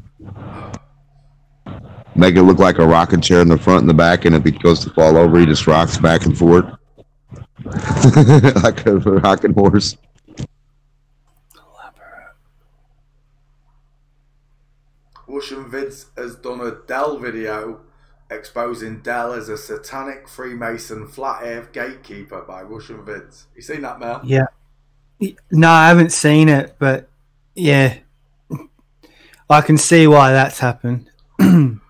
Make it look like a rocking chair in the front and the back, and if he goes to fall over, he just rocks back and forth. Like a rocking horse. Russian Vids has done a Dell video exposing Dell as a satanic Freemason flat earth gatekeeper by Russian Vids. You seen that, Mel? Yeah. No, I haven't seen it, but yeah, I can see why that's happened. Didn't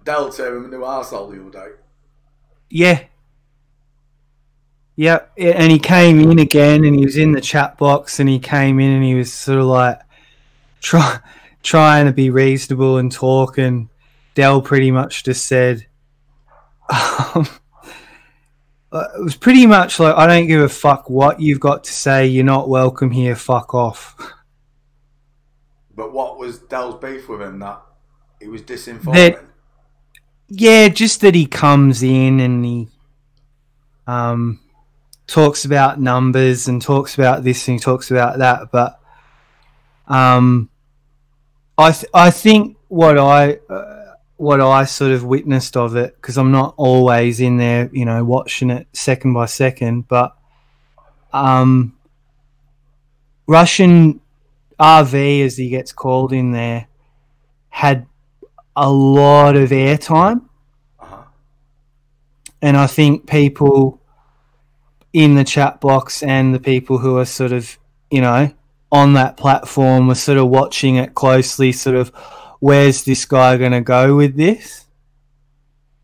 Dell tear him a new arsehole the other day? Yeah. Yeah, and he came in again, and he was in the chat box, and he came in, and he was sort of like trying to be reasonable and talk, and Dell pretty much just said, it was pretty much like, I don't give a fuck what you've got to say, you're not welcome here, fuck off. But what was Dell's beef with him that he was disinforming? Yeah, just that he comes in and he talks about numbers and talks about this and he talks about that, but I think what I sort of witnessed of it, because I'm not always in there, you know, watching it second by second, but Russian RV, as he gets called in there, had a lot of airtime. And I think people in the chat box and the people who are sort of, you know, on that platform were sort of watching it closely, sort of, where's this guy going to go with this?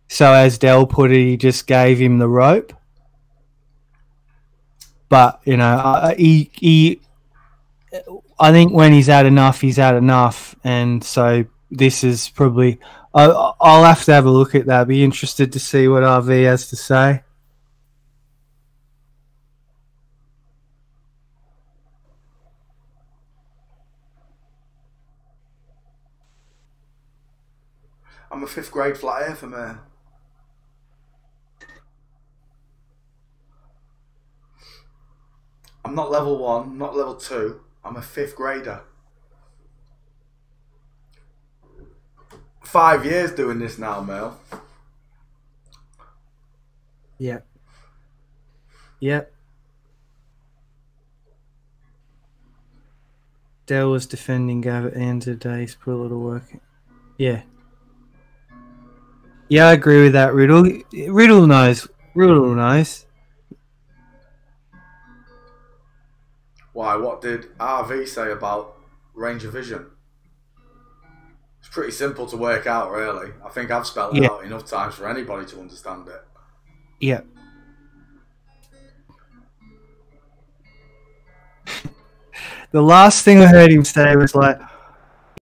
So as Dell put it, he just gave him the rope. But, you know, I think when he's had enough, he's had enough. And so this is probably... I'll have to have a look at that. I'd be interested to see what RV has to say. I'm a 5th grade flat earther, man. I'm not level 1, not level 2. I'm a 5th grader. 5 years doing this now, Mel. Yeah. Yep. Dell was defending Gav at the end of the day. He's put a lot of work in. Yeah. Yeah, I agree with that, Riddle. Riddle knows. Riddle knows. Why, what did RV say about range of vision? It's pretty simple to work out, really. I think I've spelled it out enough times for anybody to understand it. Yeah. The last thing I heard him say was like,